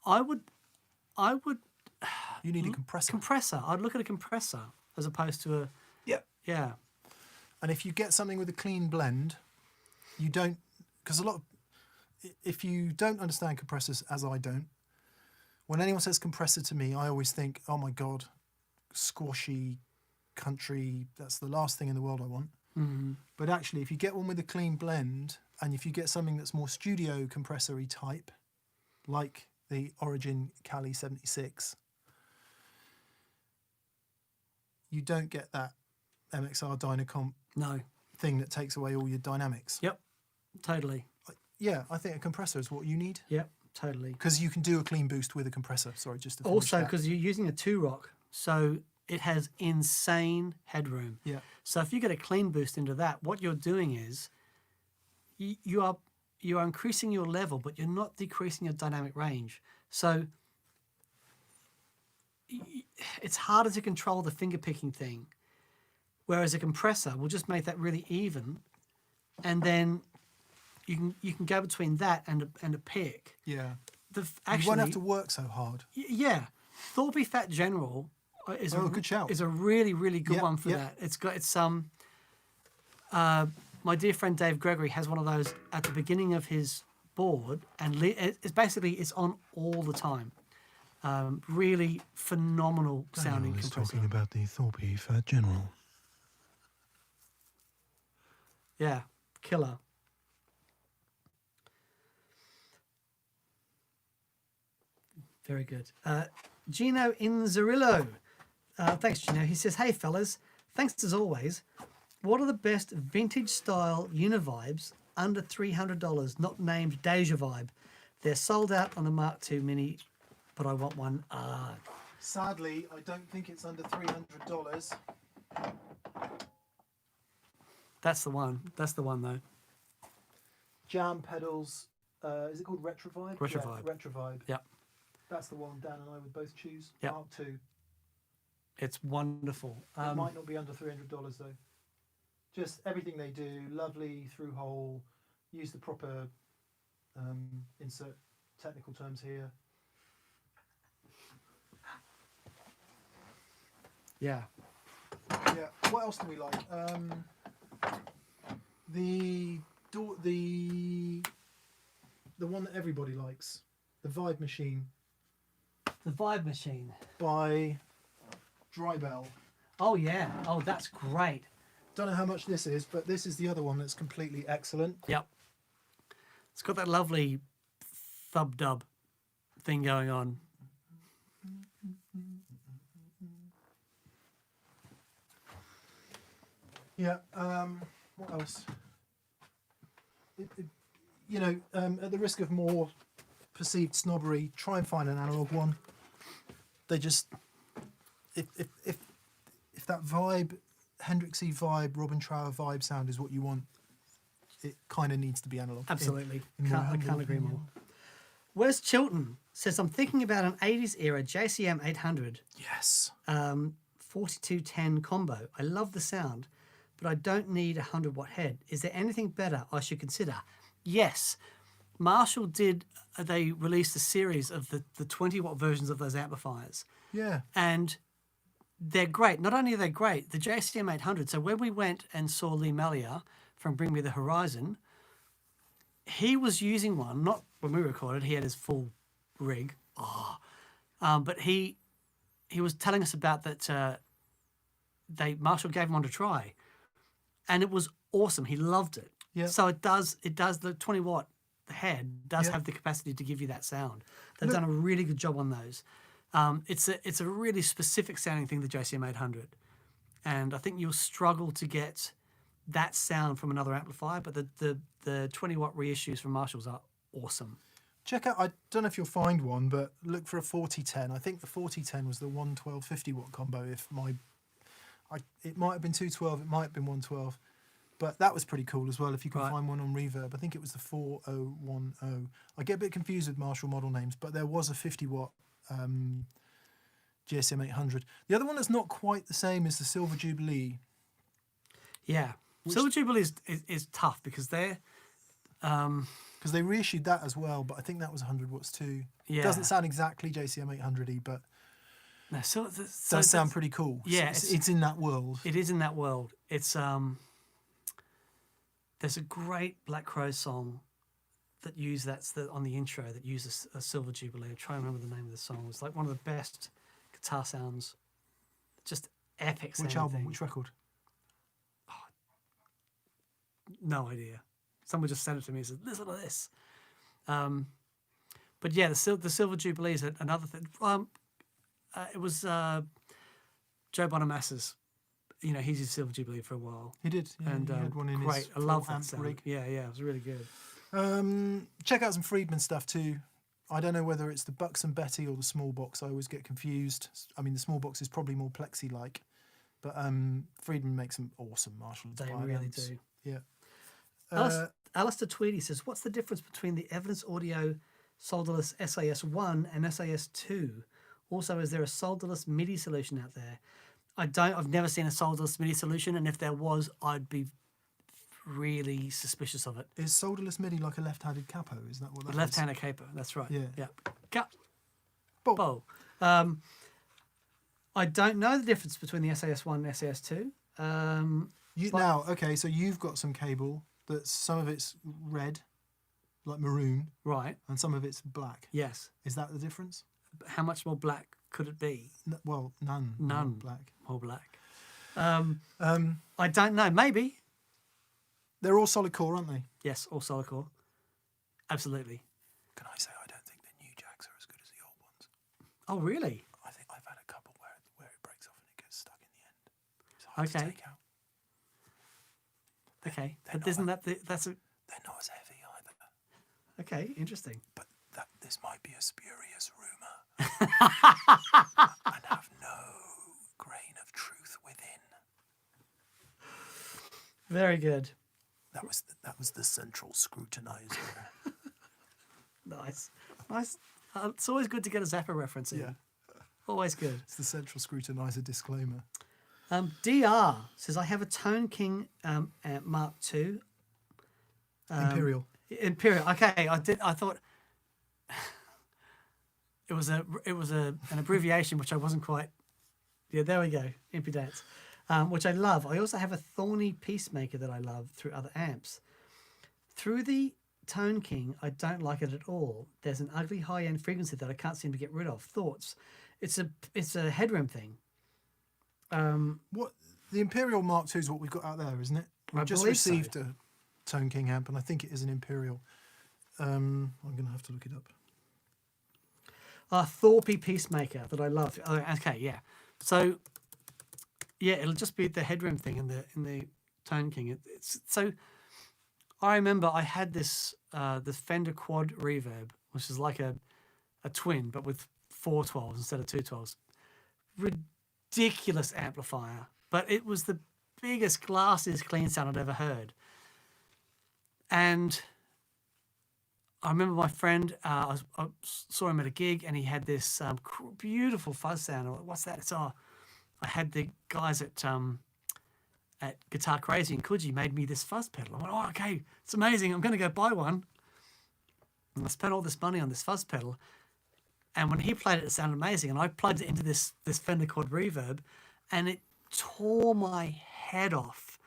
I would. You need a compressor. I'd look at a compressor as opposed to a. Yep. Yeah. And if you get something with a clean blend, you don't, because if you don't understand compressors, as I don't, when anyone says compressor to me, I always think, oh my God, squashy country, that's the last thing in the world I want. Mm-hmm. But actually, if you get one with a clean blend, and if you get something that's more studio compressor-y type, like the Origin Cali 76, you don't get that MXR Dynacomp thing that takes away all your dynamics. Yep, totally. Yeah, I think a compressor is what you need. Yep, totally. Because you can do a clean boost with a compressor. Sorry, just to finish also, that. because you're using a 2-Rock, so it has insane headroom. Yeah. So if you get a clean boost into that, what you're doing is you are increasing your level, but you're not decreasing your dynamic range. So it's harder to control the finger picking thing, whereas a compressor will just make that really even, and then you can go between that and a pick. Yeah. Actually, you won't have to work so hard. Yeah, Thorpe Fat General is a good shout. Is a really, really good one for that. It's my dear friend Dave Gregory has one of those at the beginning of his board, and it's on all the time. Really phenomenal sounding compressor. Talking about the Thorpe Fat General. Yeah, killer. Very good. Gino Inzerillo. Thanks, Gino. He says, hey, fellas, thanks as always. What are the best vintage style Univibes under $300, not named Deja Vibe? They're sold out on the Mark II Mini, but I want one. Sadly, I don't think it's under $300. That's the one. That's the one, though. Jam Pedals. Is it called Retrovibe? Retrovibe. Yeah, Retrovibe. Yep. That's the one Dan and I would both choose. Yep. Mark II. It's wonderful. It might not be under $300 though. Just everything they do, lovely through hole. Use the proper insert technical terms here. Yeah. Yeah. What else do we like? The one that everybody likes, the Vibe Machine. The Vibe Machine. By Drybell. Oh, yeah. Oh, that's great. Don't know how much this is, but this is the other one that's completely excellent. Yep. It's got that lovely thub dub thing going on. Yeah. What else? At the risk of more perceived snobbery, try and find an analog one. They just, if that vibe, Hendrixy vibe, Robin Trower vibe sound is what you want, it kind of needs to be analog. Absolutely. in my I humble can't agree opinion. more. Where's Chilton? Says, I'm thinking about an 80s era JCM 800 Yes. 4210 combo. I love the sound, but I don't need a 100-watt head. Is there anything better I should consider? Yes. Marshall did, they released a series of the 20-watt versions of those amplifiers. Yeah. And they're great. Not only are they great, the JCM 800. So when we went and saw Lee Mellier from Bring Me the Horizon, he was using one, not when we recorded, he had his full rig. But he was telling us about that Marshall gave him one to try. And it was awesome. He loved it. Yeah. So it does the 20-watt head does have the capacity to give you that sound. They've done a really good job on those. It's a really specific sounding thing, the JCM 800. And I think you'll struggle to get that sound from another amplifier, but the 20-watt reissues from Marshalls are awesome. Check out, I don't know if you'll find one, but look for a 4010. I think the 4010 was the 112 50-watt combo. It might have been 212, it might have been 112. But that was pretty cool as well, if you can find one on Reverb. I think it was the 4010. I get a bit confused with Marshall model names, but there was a 50-watt GSM 800. The other one that's not quite the same is the Silver Jubilee. Yeah. Silver Jubilee is tough because they're... Because they reissued that as well, but I think that was 100 watts too. Yeah. It doesn't sound exactly JCM 800-y, but No, does sound pretty cool. Yeah. It's in that world. It is in that world. It's... There's a great Black Crow song that on the intro that uses a Silver Jubilee. I'm trying to remember the name of the song. It's like one of the best guitar sounds. Just epic sounding Which album? thing. Which record? No idea. Someone just sent it to me and said, listen to this. But yeah, the Silver Jubilee is another thing. It was Joe Bonamassa's. You know, he's used Silver Jubilee for a while. He did. Yeah, and he had one in great. his I love full that amp sound. rig. Yeah, it was really good. Check out some Friedman stuff too. I don't know whether it's the Buxom Betty or the small box. I always get confused. I mean, the small box is probably more plexi-like, but Friedman makes some awesome Marshall They inspired really amps. do. Yeah. Alistair Tweedy says, what's the difference between the Evidence Audio Solderless SAS1 and SAS2? Also, is there a solderless MIDI solution out there? I've never seen a solderless MIDI solution, and if there was, I'd be really suspicious of it. Is solderless MIDI like a left-handed capo? Is that what that is? Left-handed capo, that's right. Yeah. Bow. I don't know the difference between the SAS1 and SAS2. Okay, so you've got some cable that some of it's red, like maroon, Right. and some of it's black. Yes. Is that the difference? How much more black could it be? Well, none. None. Black. More black. I don't know. Maybe. They're all solid core, aren't they? Yes, all solid core. Absolutely. Can I say I don't think the new jacks are as good as the old ones? Oh, really? I think I've had a couple where it breaks off and it gets stuck in the end. It's hard to Okay. take out. Okay. They're But isn't that that's a They're not as heavy either. okay? Interesting. But this might be a spurious rumour and have no grain of truth within. Very good. That was the central scrutinizer. Nice. It's always good to get a Zappa reference in. Yeah. Always good. It's the central scrutinizer disclaimer. DR says, I have a Tone King amp Mark II. Imperial. Imperial. Okay, I thought it was an abbreviation which I wasn't quite. Yeah, there we go. Impedance, which I love. I also have a Thorny Peacemaker that I love through other amps. Through the Tone King, I don't like it at all. There's an ugly high-end frequency that I can't seem to get rid of. Thoughts? It's a headroom thing. What the Imperial Mark II is what we've got out there, isn't it? We I just believe so. received a Tone King amp, and I think it is an Imperial. I'm going to have to look it up. Thorpy Peacemaker that I love. Oh, okay, yeah. So, yeah, it'll just be the headroom thing in the Tone King. It's so. I remember I had this Fender Quad Reverb, which is like a twin, but with 4 12s instead of 2 12s. Ridiculous amplifier, but it was the biggest glassiest clean sound I'd ever heard. And I remember my friend, I saw him at a gig, and he had this beautiful fuzz sound. What's that? It's I had the guys at Guitar Crazy in Coogee made me this fuzz pedal. I went, oh, okay, it's amazing. I'm going to go buy one. And I spent all this money on this fuzz pedal. And when he played it, it sounded amazing. And I plugged it into this Fender Quad Reverb, and it tore my head off.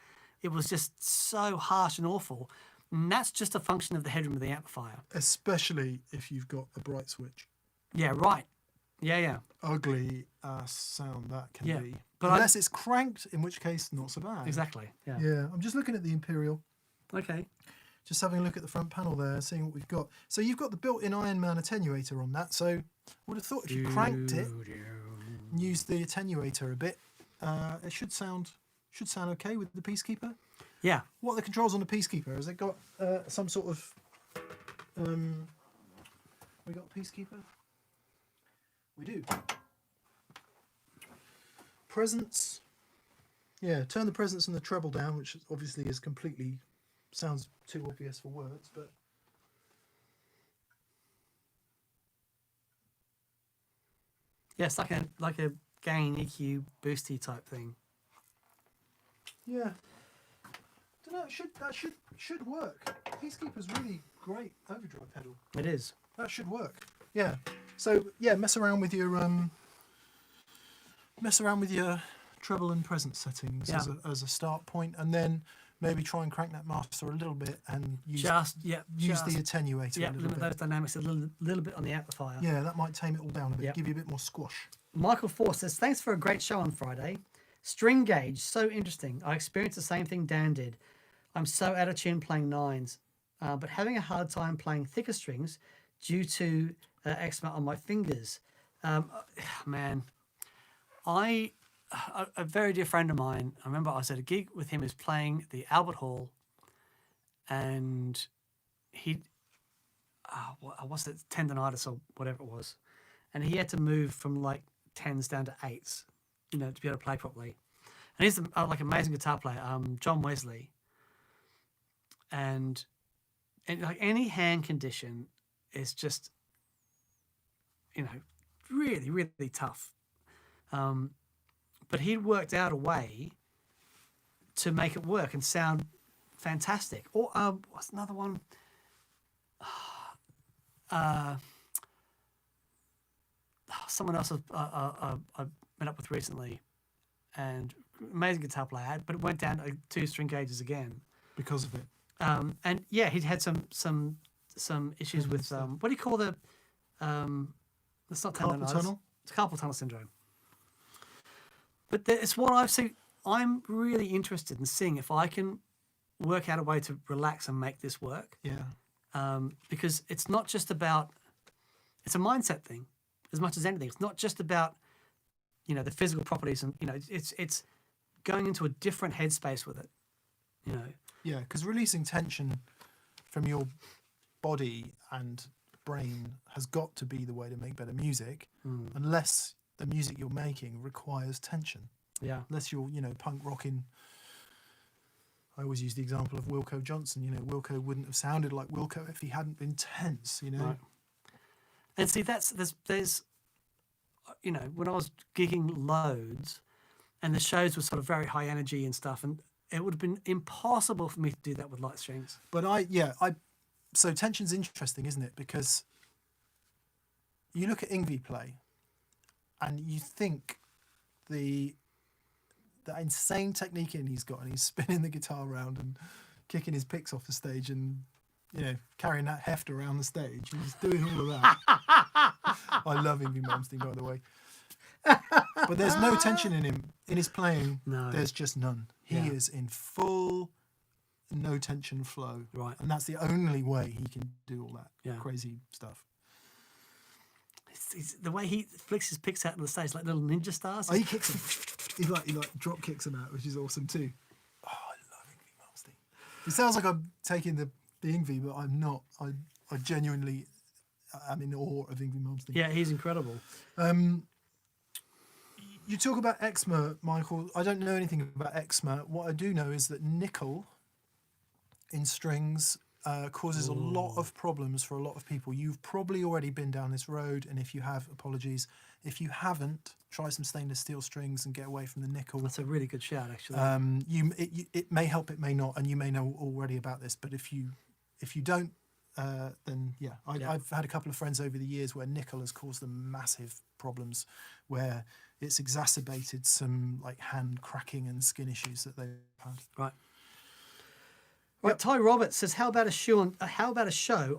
It was just so harsh and awful. And that's just a function of the headroom of the amplifier. Especially if you've got a bright switch. Yeah, right. Yeah. Ugly sound that can be. But unless it's cranked, in which case, not so bad. Exactly, yeah. Yeah, I'm just looking at the Imperial. Okay. Just having a look at the front panel there, seeing what we've got. So you've got the built-in Iron Man attenuator on that. So I would have thought if you cranked it and used the attenuator a bit, it should sound okay with the Peacekeeper. Yeah. What are the controls on the Peacekeeper? Has it got some sort of... we got Peacekeeper? We do. Presence. Yeah, turn the presence and the treble down, which obviously is completely... sounds too obvious for words, but... Yeah, it's like a gain EQ boosty type thing. Yeah. Don't know. That should work. Peacekeeper's really great overdrive pedal. It is. That should work. Yeah. So yeah, mess around with your treble and presence settings as a start point, and then maybe try and crank that master a little bit and use the attenuator a little limit bit. those dynamics a little bit on the amplifier. Yeah, that might tame it all down a bit, Yep. give you a bit more squash. Michael Force says, thanks for a great show on Friday. String gauge, so interesting. I experienced the same thing Dan did. I'm so out of tune playing nines, but having a hard time playing thicker strings due to eczema on my fingers. Man, a very dear friend of mine, I remember I was at a gig with him, who's playing the Albert Hall, and he, what's it, tendonitis or whatever it was, and he had to move from like 10s down to 8s, to be able to play properly. And he's like amazing guitar player, John Wesley, and like any hand condition is just, really, really tough. But he'd worked out a way to make it work and sound fantastic. Or what's another one? Someone else I've met up with recently, and amazing guitar player, but it went down to 2 string gauges again Because of it. and yeah, he'd had some issues with what do you call the it's not Carpal tendonitis. tunnel? It's carpal tunnel syndrome. But it's what I've seen. I'm really interested in seeing if I can work out a way to relax and make this work. Yeah. Because it's not just about, it's a mindset thing. as much as anything. It's not just about, you know, the physical properties, and, you know, it's going into a different headspace with it, you know. Yeah, because releasing tension from your body and brain has got to be the way to make better music, unless the music you're making requires tension. Yeah. Unless you're, you know, punk rocking. I always use the example of Wilco Johnson. You know, Wilco wouldn't have sounded like Wilco if he hadn't been tense, you know. Right. And see, there's, you know, when I was gigging loads, and the shows were sort of very high energy and stuff, and it would have been impossible for me to do that with light strings. But so tension's interesting, isn't it? Because you look at Yngwie play, and you think the insane technique he's got, and he's spinning the guitar around and kicking his picks off the stage, and, you know, carrying that heft around the stage. He's doing all of that. I love Yngwie Malmsteen, by the way. But there's no tension in him, in his playing. No. There's just none. He Yeah. is in full no tension flow. Right. And that's the only way he can do all that Yeah. crazy stuff. It's the way he flicks his picks out on the stage like little ninja stars. Oh, he kicks them. he like drop kicks them out, which is awesome too. Oh, I love Yngwie Malmsteen. It sounds like I'm taking the Yngwie, but I'm not. I genuinely am in awe of Yngwie Malmsteen. Yeah, he's incredible. You talk about Exma, Michael. I don't know anything about Exma. What I do know is that nickel in strings causes a lot of problems for a lot of people. You've probably already been down this road, and if you have, apologies. If you haven't, try some stainless steel strings and get away from the nickel. That's a really good shout, actually. It may help, it may not, and you may know already about this. But if you don't, then yeah, I've had a couple of friends over the years where nickel has caused them massive problems, where it's exacerbated some like hand cracking and skin issues that they've had. Right. Right. Ty Roberts says, "How about a show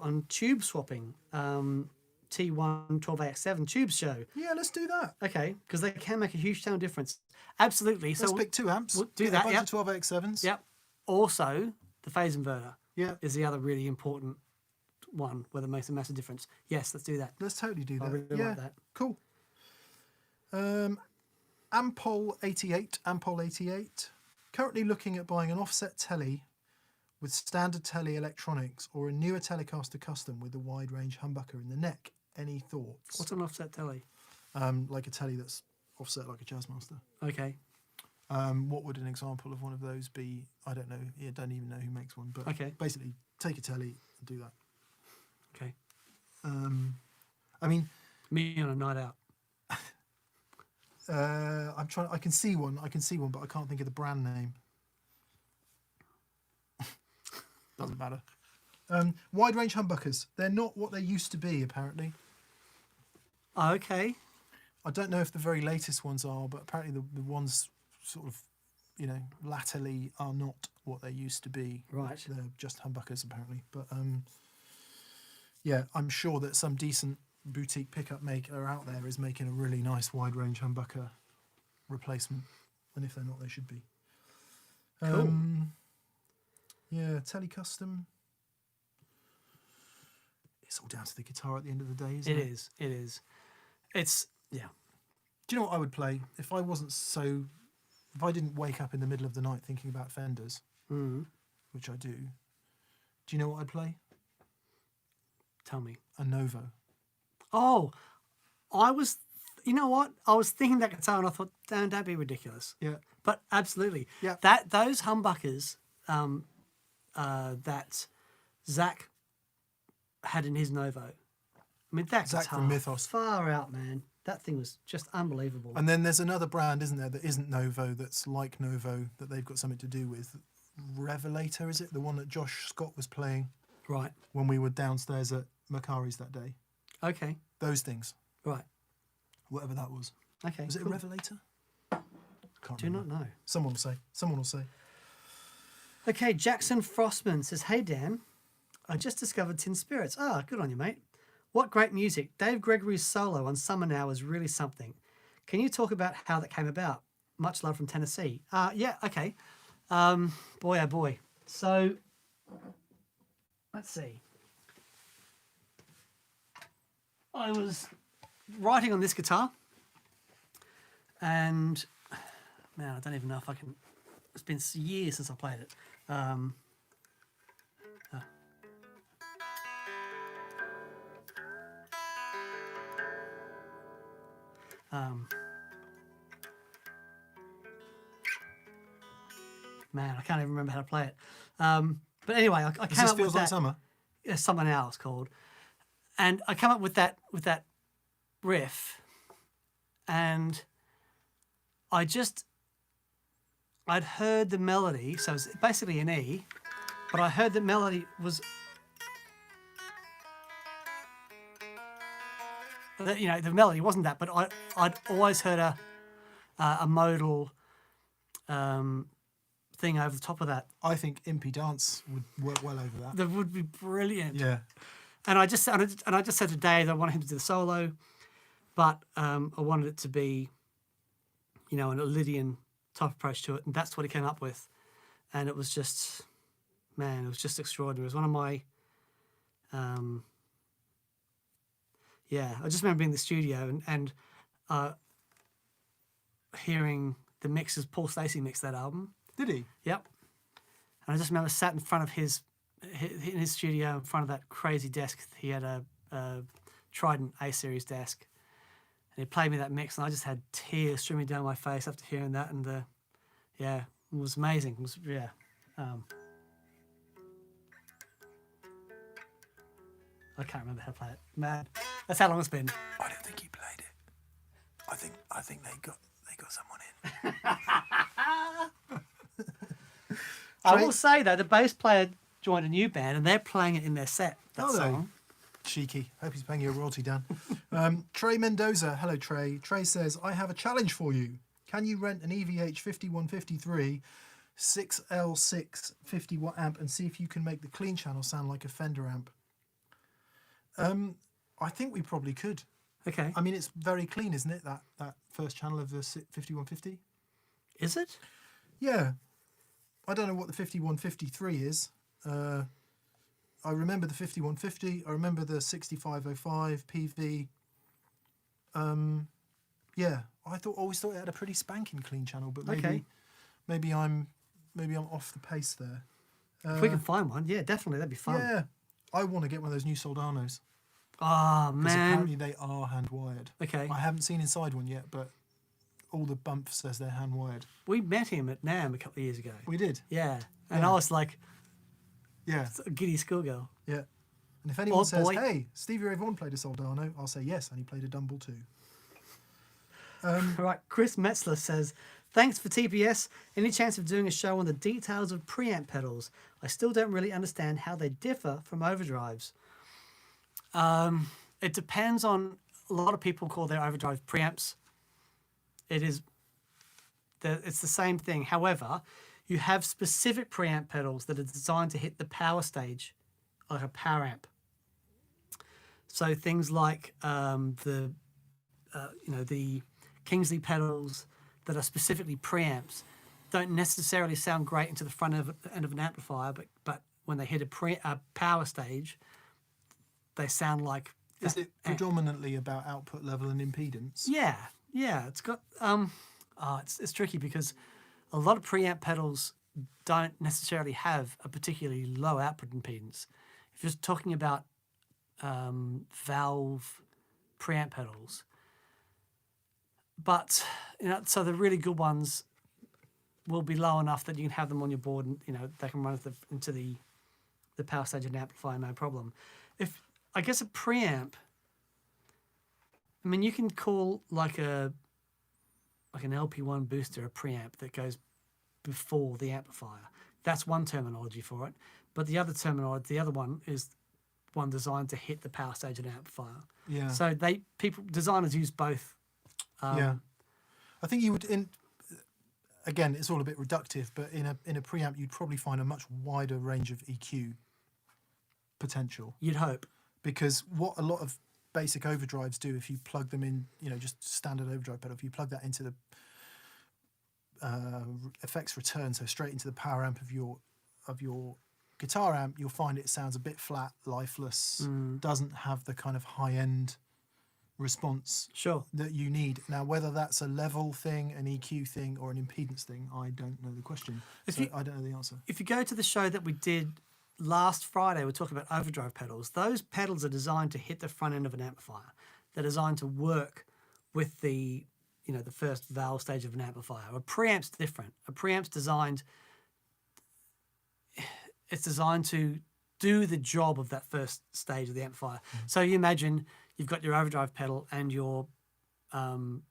on tube swapping? T1 12AX7 tube show." Yeah, let's do that. Okay, because they can make a huge sound difference. Absolutely. Let's pick 2 amps. We'll do get that. A bunch Yep. of 12AX7s. Yep. Also, the phase inverter. Yeah. Is the other really important one, where it makes a massive difference. Yes, let's do that. Let's totally do that. I really like that. Cool. Ampol 88. Currently looking at buying an offset telly with standard telly electronics, or a newer Telecaster Custom with a wide range humbucker in the neck. Any thoughts? What's an offset telly? Like a telly that's offset like a Jazzmaster. Okay. What would an example of one of those be? I don't know. I don't even know who makes one. But Okay. basically, take a telly and do that. Okay. I mean, Me on a night out. I'm trying. I can see one, but I can't think of the brand name. Doesn't matter. Wide range humbuckers. They're not what they used to be, apparently. Oh, okay. I don't know if the very latest ones are, but apparently the ones sort of, you know, latterly are not what they used to be. Right. They're just humbuckers, apparently. But yeah, I'm sure that some decent boutique pickup maker out there is making a really nice wide range humbucker replacement, and if they're not, they should be. Cool. Yeah, Tele Custom. It's all down to the guitar at the end of the day, isn't it? It is. It is. It's, yeah. Do you know what I would play if I didn't wake up in the middle of the night thinking about Fenders, which I do? Do you know what I'd play? Tell me. A Novo. Oh, you know what? I was thinking that guitar and I thought, don't be ridiculous. Yeah. But absolutely. Yeah. Those humbuckers that Zach had in his Novo. I mean, that Zach guitar, from Mythos. far out, man. That thing was just unbelievable. And then there's another brand, isn't there, that isn't Novo, that's like Novo, that they've got something to do with. Revelator, is it? The one that Josh Scott was playing Right. when we were downstairs at Macari's that day. Okay. Those things. Right. Whatever that was. Okay. Was it a cool. Revelator? Can't Do remember. not know. Someone will say. Okay, Jackson Frostman says, "Hey Dan, I just discovered Tin Spirits. Ah, good on you, mate. What great music. Dave Gregory's solo on Summer Now is really something. Can you talk about how that came about? Much love from Tennessee." Yeah, okay. Boy, oh boy. So, let's see. I was writing on this guitar, and man, I don't even know if I can. It's been years since I played it. Man, I can't even remember how to play it. But anyway, I came up with Feels Like that. Summer? Yeah, something else called, and I came up with that riff, and I'd heard the melody, so it's basically an E, but I heard the melody was, the melody wasn't that, but I'd always heard a modal thing over the top of that. I think Impy Dance would work well over that. That would be brilliant. Yeah. And I just said to Dave that I wanted him to do the solo, but I wanted it to be, an Lydian type approach to it, and that's what he came up with. And it was just, man, it was just extraordinary. It was one of my, I just remember being in the studio and hearing the mixes. Paul Stacey mixed that album. Did he? Yep. And I just remember sat in front of in his studio in front of that crazy desk. He had a Trident A-series desk. And he played me that mix, and I just had tears streaming down my face after hearing that. And it was amazing. It was, I can't remember how to play it. Man, that's how long it's been. I don't think he played it. I think they got someone in. I will say though, the bass player joined a new band, and they're playing it in their set. That song. Cheeky. Hope he's paying you a royalty, Dan. Trey Mendoza. Hello, Trey. Trey says, I have a challenge for you. Can you rent an EVH 5153 6L6 50 watt amp and see if you can make the clean channel sound like a Fender amp? I think we probably could. Okay. I mean, it's very clean, isn't it? That first channel of the 5150. Is it? Yeah. I don't know what the 5153 is. I remember the 5150. I remember the 6505 PV. I always thought it had a pretty spanking clean channel, but maybe I'm off the pace there. If we can find one, yeah, definitely, that'd be fun. Yeah, I want to get one of those new Soldanos. Oh Because man. apparently they are hand wired. Okay. I haven't seen inside one yet, but all the bump says they're hand wired. We met him at NAMM a couple of years ago. We did. Yeah. And Yeah. I was like Yeah. a giddy schoolgirl. Yeah. And if anyone says, boy. hey, Stevie Ray Vaughan played a Soldano, I'll say yes, and he played a Dumble too. All right, Chris Metzler says, thanks for TPS. Any chance of doing a show on the details of preamp pedals? I still don't really understand how they differ from overdrives. It depends on, a lot of people call their overdrive preamps. It's the same thing. However, you have specific preamp pedals that are designed to hit the power stage, like a power amp. So things like the Kingsley pedals that are specifically preamps don't necessarily sound great into the front end of an amplifier, but when they hit a power stage, they sound like. Is it predominantly about output level and impedance? Yeah. It's got it's tricky because a lot of preamp pedals don't necessarily have a particularly low output impedance. If you're just talking about valve preamp pedals, but so the really good ones will be low enough that you can have them on your board, and they can run into the power stage of an amplifier, no problem. If I guess a preamp, I mean, you can call like an LP1 booster a preamp that goes before the amplifier. That's one terminology for it. But the other one is one designed to hit the power stage of an amplifier. Yeah. So designers use both. Yeah. I think you would, again, it's all a bit reductive, but in a preamp, you'd probably find a much wider range of EQ potential. You'd hope. Because what a lot of basic overdrives do, if you plug them in, just standard overdrive pedal, if you plug that into the effects return, so straight into the power amp of your guitar amp, you'll find it sounds a bit flat, lifeless, doesn't have the kind of high end response Sure. that you need. Now, whether that's a level thing, an EQ thing, or an impedance thing, I don't know the question. I don't know the answer. If you go to the show that we did last Friday, we're talking about overdrive pedals. Those pedals are designed to hit the front end of an amplifier. They're designed to work with the first valve stage of an amplifier. A preamp's different. A preamp's designed to do the job of that first stage of the amplifier. So you imagine you've got your overdrive pedal and your the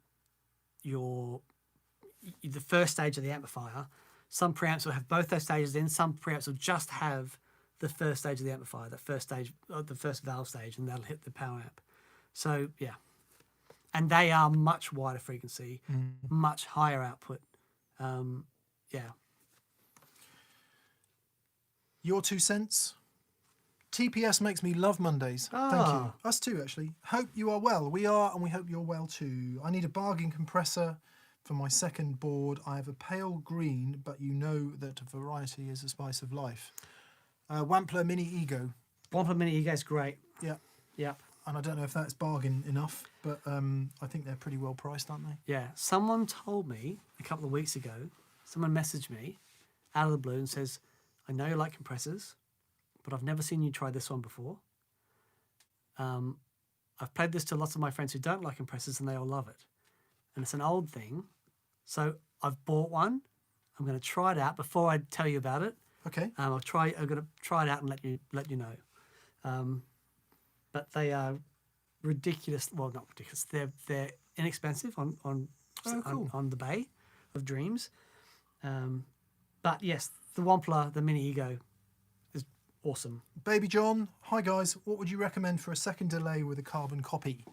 first stage of the amplifier. Some preamps will have both those stages in. Some preamps will just have the first stage of the amplifier, the first valve stage, and that'll hit the power amp. So yeah, and they are much wider frequency, much higher output. Yeah. Your 2 cents. TPS makes me love Mondays. Thank you. Us too, actually. Hope you are well. We are, and we hope you're well too. I need a bargain compressor for my second board. I have a pale green, but you know that variety is the spice of life. Wampler Mini Ego. Wampler Mini Ego is great. Yeah. Yep. And I don't know if that's bargain enough, but I think they're pretty well priced, aren't they? Yeah. Someone told me a couple of weeks ago, someone messaged me out of the blue and says, I know you like compressors, but I've never seen you try this one before. I've played this to lots of my friends who don't like compressors and they all love it. And it's an old thing. So I've bought one. I'm going to try it out before I tell you about it. Okay. I'm going to try it out and let you know. But they are ridiculous. Well, not ridiculous. They're inexpensive on the Bay of Dreams. But yes, the Wampler, the Mini Ego, is awesome. Baby John, hi guys. What would you recommend for a second delay with a carbon copy?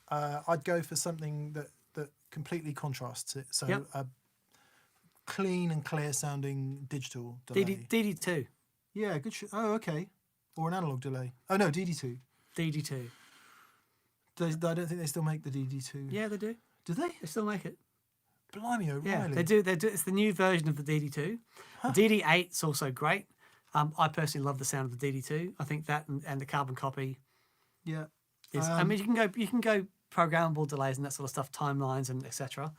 I'd go for something that completely contrasts it. So a clean and clear sounding digital delay. DD2. Yeah, good. Oh, okay. Or an analog delay. Oh no, DD2. DD2. I don't think they still make the DD2. Yeah, they do. Do they? They still make it. Blimey, O'Reilly. Yeah, they do. It's the new version of the DD2. Huh. The DD8's also great. I personally love the sound of the DD2. I think that and the carbon copy. Yeah. I mean, you can go programmable delays and that sort of stuff, timelines and etc.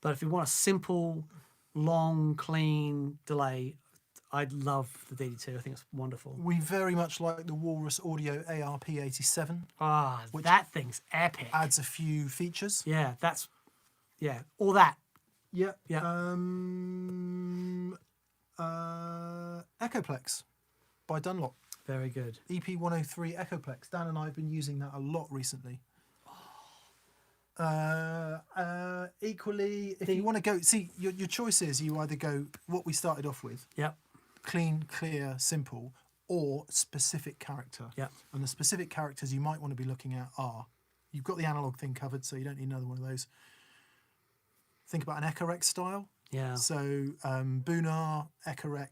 But if you want a simple, long, clean delay, I love the DD2. I think it's wonderful. We very much like the Walrus Audio ARP87. Which that thing's epic. Adds a few features. Yeah, all that. Yeah. Yeah. Echoplex by Dunlop. Very good. EP103 Echoplex. Dan and I have been using that a lot recently. Equally, if you want to go, see, your choice is you either go what we started off with. Yep. Clean, clear, simple, or specific character. Yep. And the specific characters you might want to be looking at are, you've got the analog thing covered, so you don't need another one of those. Think about an Echorec style. Yeah. So Bunar, Echorec,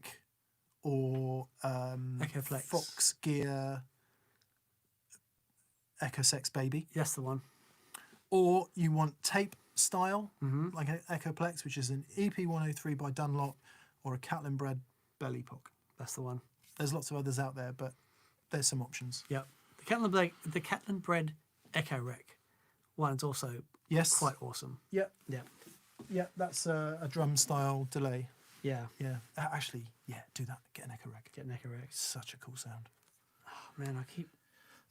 or Echoplex. Fox Gear, Echo Sex Baby. That's the one. Or you want tape style, Mm-hmm. like an Echoplex, which is an EP103 by Dunlop, or a Catlin Bred Belly Pock. That's the one. There's lots of others out there, but there's some options. Yep. The Catlin Bred Echorec one's also quite awesome. Yep. Yeah. Yeah, that's a drum style delay. Yeah. Yeah. Actually, yeah, do that. Get an Echorec. Get an Echorec. Such a cool sound. Oh, man, I keep...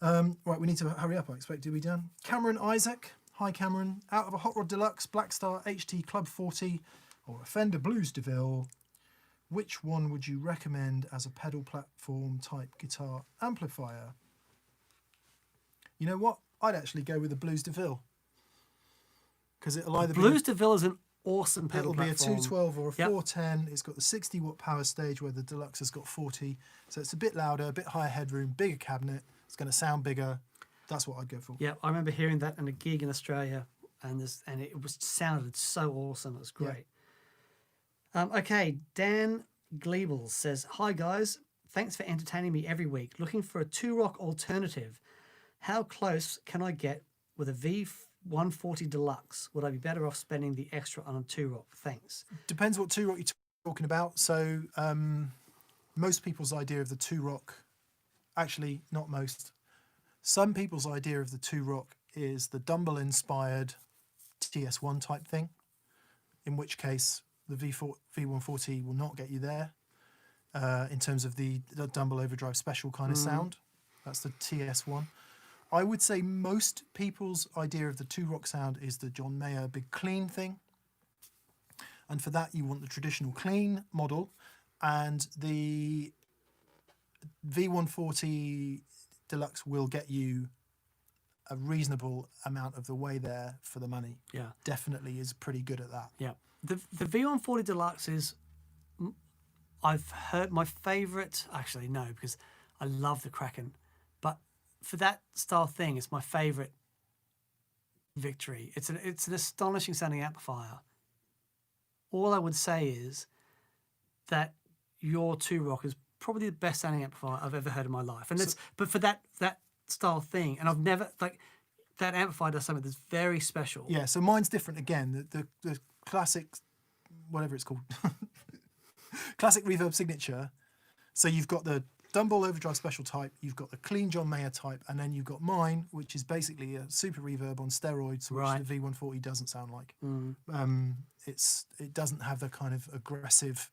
Right, we need to hurry up, I expect. Are we done? Cameron Isaac. Hi, Cameron. Out of a Hotrod Deluxe, Blackstar HT Club 40, or a Fender Blues DeVille, which one would you recommend as a pedal platform type guitar amplifier? You know what? I'd actually go with the Blues DeVille. Because it'll either Blues DeVille is an awesome pedal platform. It'll be a 212 or a 410. It's got the 60 watt power stage where the Deluxe has got 40. So it's a bit louder, a bit higher headroom, bigger cabinet. It's going to sound bigger. That's what I'd go for. Yeah, I remember hearing that in a gig in Australia, and it sounded so awesome. It was great. Yeah. Okay, Dan Gleebles says, "Hi guys, thanks for entertaining me every week. Looking for a 2-rock alternative. How close can I get with a V140 Deluxe? Would I be better off spending the extra on a 2-rock? Thanks." Depends what 2-rock you're talking about. So most people's idea of the 2-rock, actually not most, some people's idea of the 2-rock is the Dumble-inspired TS1 type thing, in which case the V140 will not get you there in terms of the Dumble Overdrive Special kind of sound. That's the TS1. I would say most people's idea of the two-rock sound is the John Mayer big clean thing. And for that, you want the traditional clean model. And the V140 Deluxe will get you a reasonable amount of the way there for the money. Yeah. Definitely is pretty good at that. Yeah. The V140 Deluxe is, I've heard my favourite, actually no, because I love the Kraken, but for that style thing, it's my favourite victory. It's an astonishing sounding amplifier. All I would say is that your two rock is probably the best sounding amplifier I've ever heard in my life. And but for that style thing, and I've never, like, that amplifier does something that's very special. Yeah, so mine's different again. The classic, whatever it's called, classic reverb signature. So you've got the Dumble Overdrive Special type, you've got the clean John Mayer type, and then you've got mine, which is basically a super reverb on steroids, which the V140 doesn't sound like. It doesn't have the kind of aggressive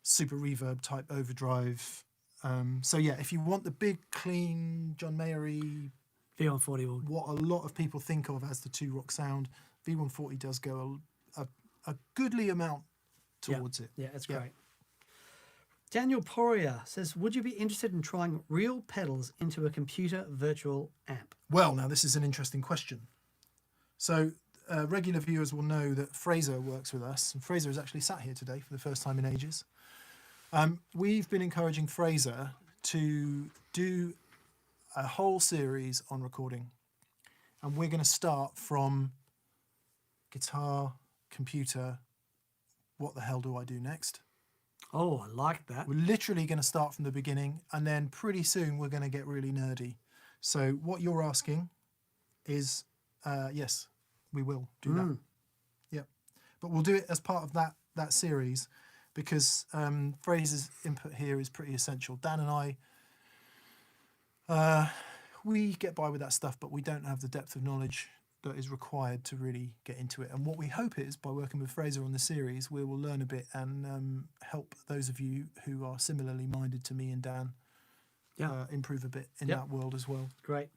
super reverb type overdrive. So yeah, if you want the big clean John Mayer-y V140 will. what a lot of people think of as the two rock sound, V140 does go a goodly amount towards it. Yeah, it's great. Daniel Poirier says, would you be interested in trying real pedals into a computer virtual amp? Well, now this is an interesting question. So regular viewers will know that Fraser works with us, and Fraser has actually sat here today for the first time in ages. We've been encouraging Fraser to do a whole series on recording, and we're going to start from guitar, computer, what the hell do I do next? Oh, I like that. We're literally going to start from the beginning, and then pretty soon we're going to get really nerdy. So what you're asking is, yes, we will do that. Yeah, but we'll do it as part of that series, because Fraser's input here is pretty essential. Dan and I, we get by with that stuff, but we don't have the depth of knowledge that is required to really get into it. And what we hope is, by working with Fraser on the series, we will learn a bit and help those of you who are similarly minded to me and Dan improve a bit in that world as well. Great.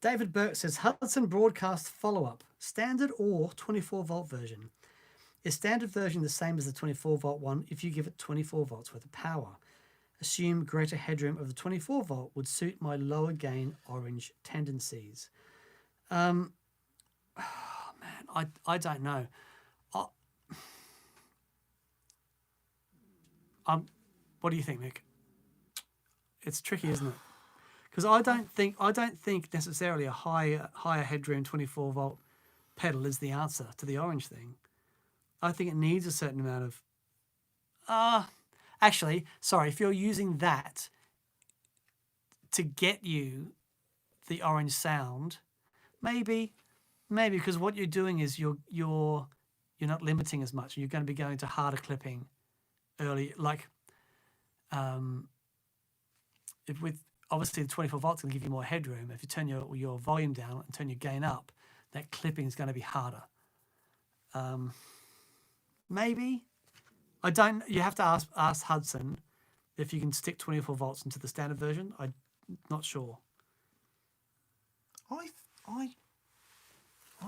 David Burke says, Hudson Broadcast follow-up, standard or 24-volt version. Is standard version the same as the 24-volt one if you give it 24 volts worth of power? Assume greater headroom of the 24-volt would suit my lower gain orange tendencies. Oh, man, I don't know. What do you think, Nick? It's tricky, isn't it? Because I don't think necessarily a higher headroom 24-volt pedal is the answer to the orange thing. I think it needs a certain amount of. Actually, sorry, if you're using that to get you the orange sound, maybe because what you're doing is you're not limiting as much. You're going to be going to harder clipping early, like if with obviously the 24 volts going to give you more headroom. If you turn your volume down and turn your gain up, that clipping is going to be harder. Maybe. I don't. You have to ask Hudson if you can stick 24 volts into the standard version. I'm not sure. I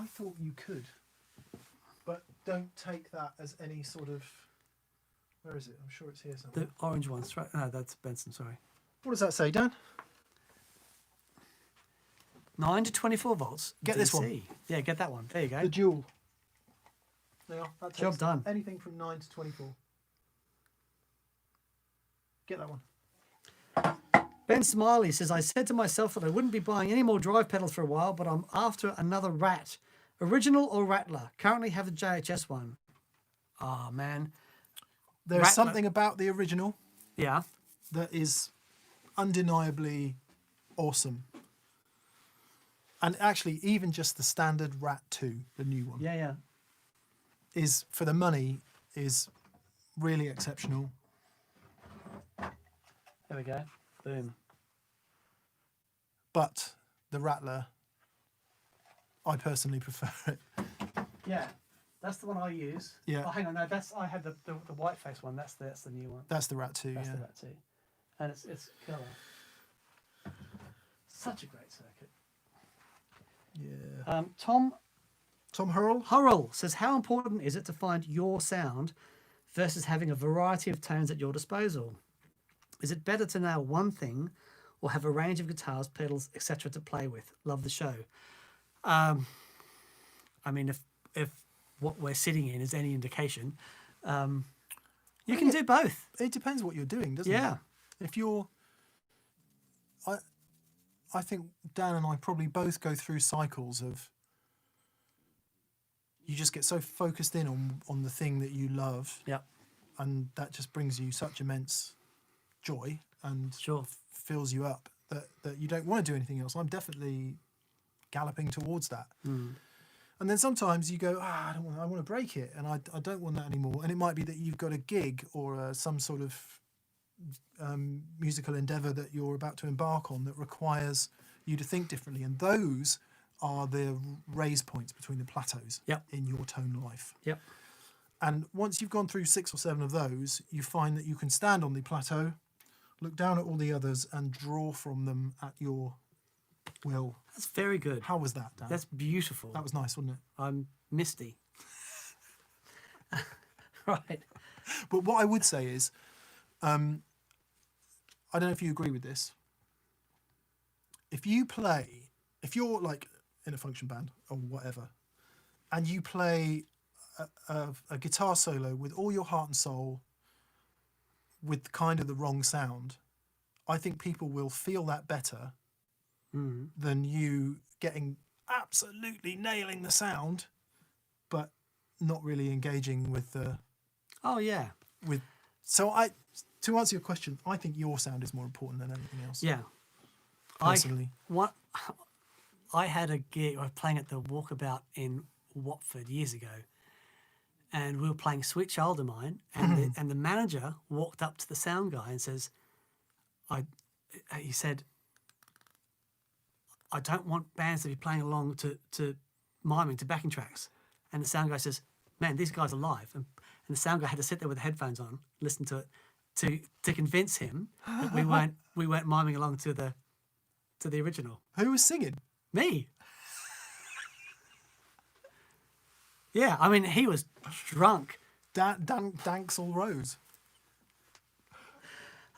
thought you could, but don't take that as any sort of. Where is it? I'm sure it's here somewhere. The orange one's right. No, that's Benson. Sorry. What does that say, Dan? 9 to 24 volts. Get DC. this one. Yeah, get that one. There you go. The dual. Now, that takes Job done. Anything from 9 to 24. Get that one. Ben Smiley says, I said to myself that I wouldn't be buying any more drive pedals for a while, but I'm after another Rat. Original or Rattler? Currently have the JHS one. Oh, man. There's Rattler. something about the original Yeah. that is undeniably awesome. And actually, even just the standard Rat 2, the new one, Yeah. is, for the money, is really exceptional. There we go. Boom. But the Rattler I personally prefer it. Yeah, that's the one I use. Yeah. Oh, hang on, no, I had the white face one. That's the new one. That's the Rat 2, That's yeah. the Rat 2, and it's killer. Such a great circuit. Yeah. Tom Hurrell? Hurrell says, how important is it to find your sound versus having a variety of tones at your disposal? Is it better to nail one thing or have a range of guitars, pedals, etc. to play with? Love the show. I mean, if what we're sitting in is any indication, you can do both. It depends what you're doing, doesn't it? Yeah. If you're... I think Dan and I probably both go through cycles of... You just get so focused in on the thing that you love. Yeah. And that just brings you such immense joy and Sure. fills you up that you don't want to do anything else. I'm definitely galloping towards that. Mm. And then sometimes you go, I want to break it, and I don't want that anymore. And it might be that you've got a gig or some sort of musical endeavour that you're about to embark on that requires you to think differently. And those are the raise points between the plateaus in your tone life. Yep. And once you've gone through 6 or 7 of those, you find that you can stand on the plateau, look down at all the others, and draw from them at your will. That's very good. How was that, Dan? That's beautiful. That was nice, wasn't it? I'm misty. Right. But what I would say is, I don't know if you agree with this. If you're like in a function band or whatever, and you play a guitar solo with all your heart and soul, with kind of the wrong sound, I think people will feel that better than you getting absolutely nailing the sound, but not really engaging with the... Oh, yeah. To answer your question, I think your sound is more important than anything else. Yeah. Personally. I had a gig, I was playing at the Walkabout in Watford years ago, and we were playing Sweet Child of Mine, and the manager walked up to the sound guy and says, he said, I don't want bands to be playing along to miming, to backing tracks. And the sound guy says, man, these guys are live. And the sound guy had to sit there with the headphones on, listen to it, to convince him that we weren't miming along to the original. Who was singing? Me. Yeah, I mean, he was drunk. Danksel Rose.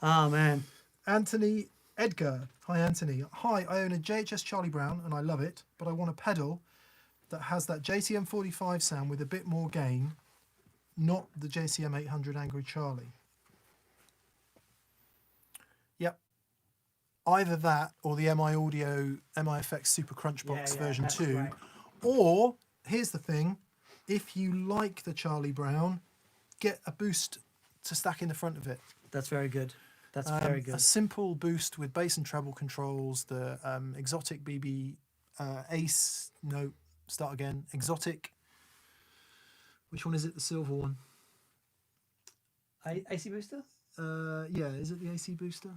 Oh, man. Anthony Edgar. Hi, Anthony. Hi, I own a JHS Charlie Brown and I love it, but I want a pedal that has that JCM 45 sound with a bit more gain, not the JCM 800 Angry Charlie. Yep. Either that or the MI Audio MIFX Super Crunch Box version 2. Great. Or, here's the thing, if you like the Charlie Brown, get a boost to stack in the front of it. That's very good. That's very good. A simple boost with bass and treble controls, the exotic BB Ace, no, start again, exotic. Which one is it, the silver one? AC booster? Yeah, is it the AC booster?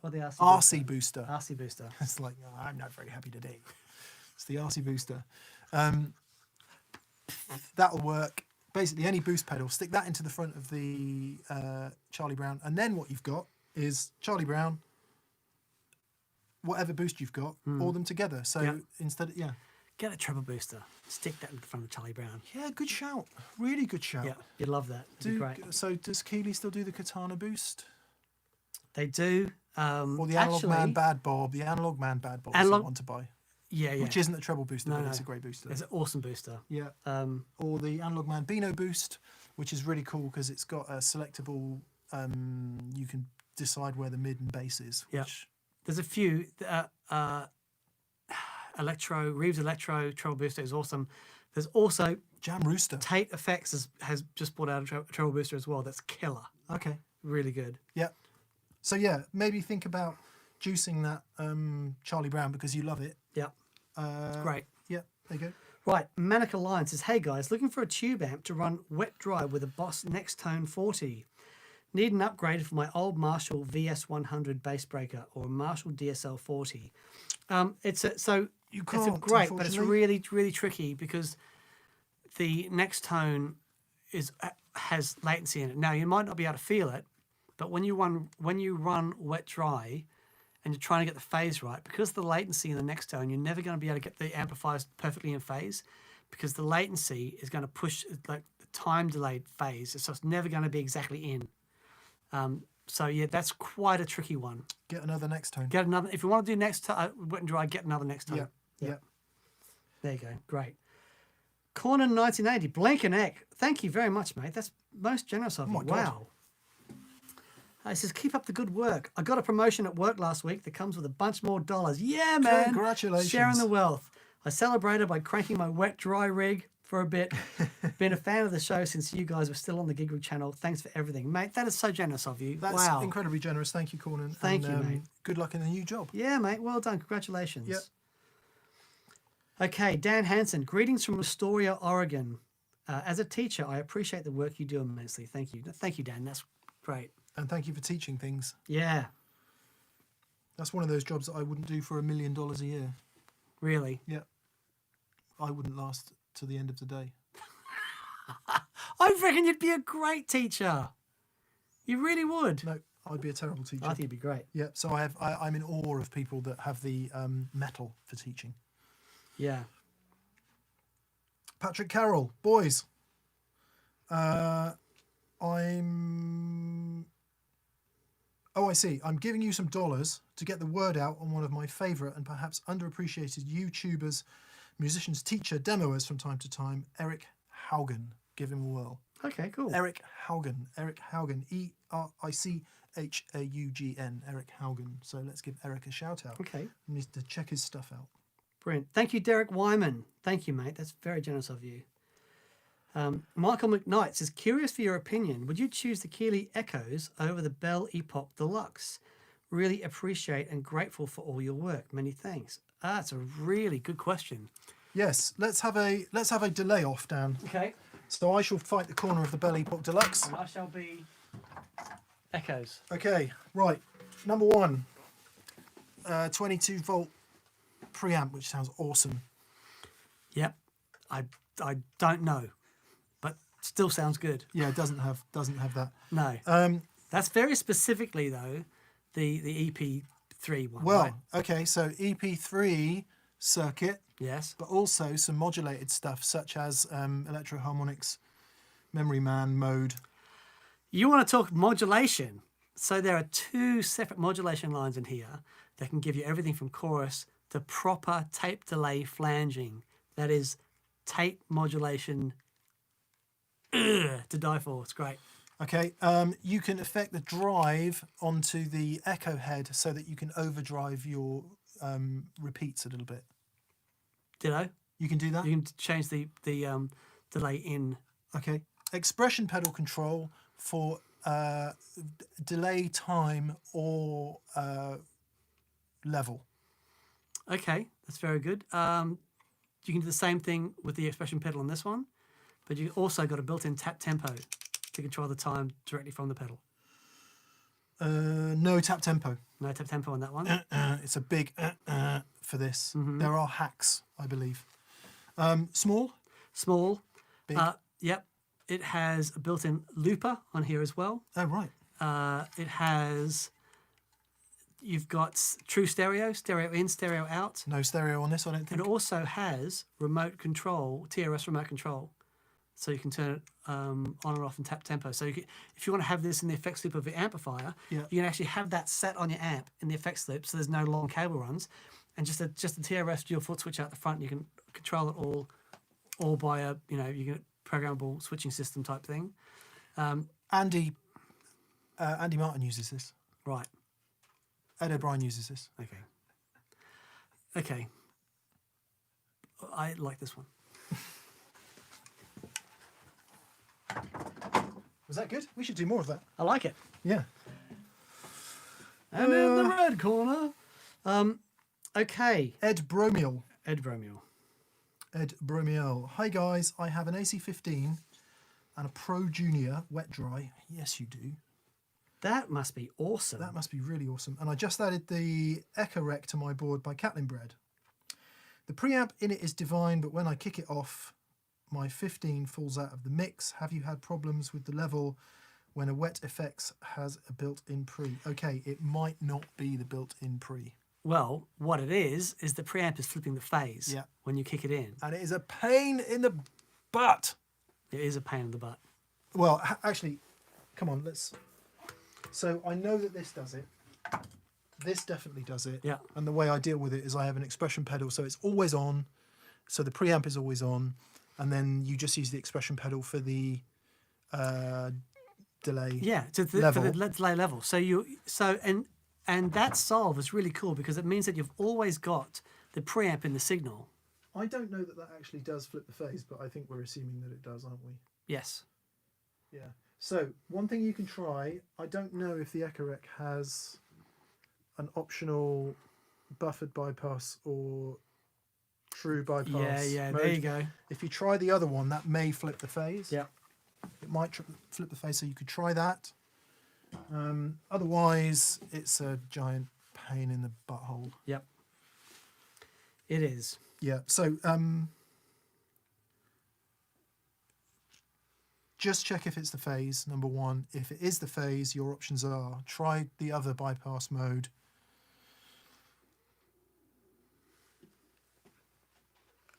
Or the RC RC booster. RC booster. It's like, oh, I'm not very happy today. It's the RC booster. That'll work. Basically, any boost pedal, stick that into the front of the Charlie Brown, and then what you've got is Charlie Brown, whatever boost you've got, all them together. So instead, Get a treble booster. Stick that in the front of Charlie Brown. Yeah, good shout. Really good shout. Yeah, you'd love that. It'd be great. So does Keeley still do the Katana boost? They do. Or the Analog Man Bad Bob. The Analog Man Bad Bob is the one to buy. Yeah. Which isn't a treble booster, but it's a great booster. It's an awesome booster. Yeah. Or the Analog Man Beano boost, which is really cool because it's got a selectable, you can decide where the mid and bass is. Yeah. There's a few. Reeves Electro treble booster is awesome. There's also Jam Rooster. Tate Effects has just brought out a treble booster as well. That's killer. Okay. Really good. Yeah. So yeah, maybe think about juicing that Charlie Brown because you love it. Yeah. It's great. Yeah, there you go. Right, Manic Alliance says, hey guys, looking for a tube amp to run wet dry with a Boss Next Tone 40. Need an upgrade for my old Marshall VS100 bass breaker or a Marshall DSL 40. So You can't. It's great, but it's unfortunately. really tricky because the next tone has latency in it. Now you might not be able to feel it, but when you run wet dry, and you're trying to get the phase right, because of the latency in the next tone, you're never going to be able to get the amplifiers perfectly in phase, because the latency is going to push like the time delayed phase, so it's never going to be exactly in. So yeah, that's quite a tricky one. Get another next tone. Get another if you want to do next wet and dry. Get another next tone. Yeah. There you go. Great. Corner 1980, Blank and Eck. Thank you very much, mate. That's most generous of you. my God. Wow. He says, keep up the good work. I got a promotion at work last week that comes with a bunch more dollars. Yeah, man. Congratulations. Sharing the wealth. I celebrated by cranking my wet dry rig for a bit. Been a fan of the show since you guys were still on the Gig Rig channel. Thanks for everything. Mate, that is so generous of you. That's wow. incredibly generous. Thank you, Cornan. Thank you, mate. Good luck in the new job. Yeah, mate. Well done. Congratulations. Yep. Okay, Dan Hansen. Greetings from Astoria, Oregon. As a teacher, I appreciate the work you do immensely. Thank you. Thank you, Dan. That's great. And thank you for teaching things. Yeah. That's one of those jobs that I wouldn't do for $1 million a year. Really? Yeah. I wouldn't last to the end of the day. I reckon you'd be a great teacher. You really would. No, I'd be a terrible teacher. I think you'd be great. Yeah, so I'm in awe of people that have the mettle for teaching. Yeah. Patrick Carroll, boys. Oh, I see. I'm giving you some dollars to get the word out on one of my favourite and perhaps underappreciated YouTubers, musicians, teacher, demoers from time to time, Eric Haugen. Give him a whirl. Okay, cool. Eric Haugen. Eric Haugen. ERICHAUGN. Eric Haugen. So let's give Eric a shout out. Okay. He needs to check his stuff out. Brilliant. Thank you, Derek Wyman. Thank you, mate. That's very generous of you. Michael McKnight says, curious for your opinion, would you choose the Keeley Echoes over the Bell Epoch Deluxe? Really appreciate and grateful for all your work. Many thanks. That's a really good question. Yes, let's have a delay off, Dan. Okay. So I shall fight the corner of the Bell Epoch Deluxe. And I shall be Echoes. Okay, right. Number one, 22 volt preamp, which sounds awesome. Yep. I don't know, but still sounds good. Yeah, it doesn't have that. No. That's very specifically though the EP3 one. Well, right? okay, so EP3 circuit, Yes. but also some modulated stuff such as Electro Harmonics, Memory Man mode. You want to talk modulation? So there are two separate modulation lines in here that can give you everything from chorus to proper tape delay flanging. That is tape modulation to die for. It's great. Okay, you can affect the drive onto the echo head so that you can overdrive your repeats a little bit. Ditto. You can do that? You can change the delay in. Okay. Expression pedal control for delay time or level. Okay, that's very good. You can do the same thing with the expression pedal on this one, but you also got a built-in tap tempo to control the time directly from the pedal. No tap tempo. No tap tempo on that one. It's a big for this. Mm-hmm. There are hacks, I believe. Small? Small. Big? Yep. It has a built-in looper on here as well. Oh, right. You've got true stereo, stereo in, stereo out. No stereo on this, I don't think. It also has remote control, TRS remote control. So you can turn it on and off and tap tempo. So if you want to have this in the effects loop of your amplifier, Yeah. you can actually have that set on your amp in the effects loop, so there's no long cable runs, and just a TRS dual foot switch out the front. You can control it all by a you get programmable switching system type thing. Andy Martin uses this. Right. Ed O'Brien uses this. Okay. I like this one. Was that good? We should do more of that. I like it. Yeah. And in the red corner. Okay. Ed Bromiel. Ed Bromiel. Ed Bromiel. Hi guys, I have an AC15 and a Pro Junior wet dry. Yes, you do. That must be awesome. That must be really awesome. And I just added the Echo Rec to my board by Catlin Bread. The preamp in it is divine, but when I kick it off, my 15 falls out of the mix. Have you had problems with the level when a wet effects has a built-in pre? Okay, it might not be the built-in pre. Well, what it is the preamp is flipping the phase Yeah. when you kick it in. And it is a pain in the butt. It is a pain in the butt. Well, actually, come on, let's... So I know that this does it. This definitely does it. Yeah. And the way I deal with it is I have an expression pedal, so it's always on. So the preamp is always on. And then you just use the expression pedal for the delay Yeah, level. for the delay level. And that solve is really cool because it means that you've always got the preamp in the signal. I don't know that actually does flip the phase, but I think we're assuming that it does, aren't we? Yes. Yeah. So one thing you can try, I don't know if the Echo has an optional buffered bypass or true bypass. Yeah, mode. there you go. If you try the other one, that may flip the phase. Yeah. It might flip the phase, so you could try that. Otherwise, it's a giant pain in the butthole. Yep. It is. Yeah. So just check if it's the phase, number one. If it is the phase, your options are try the other bypass mode.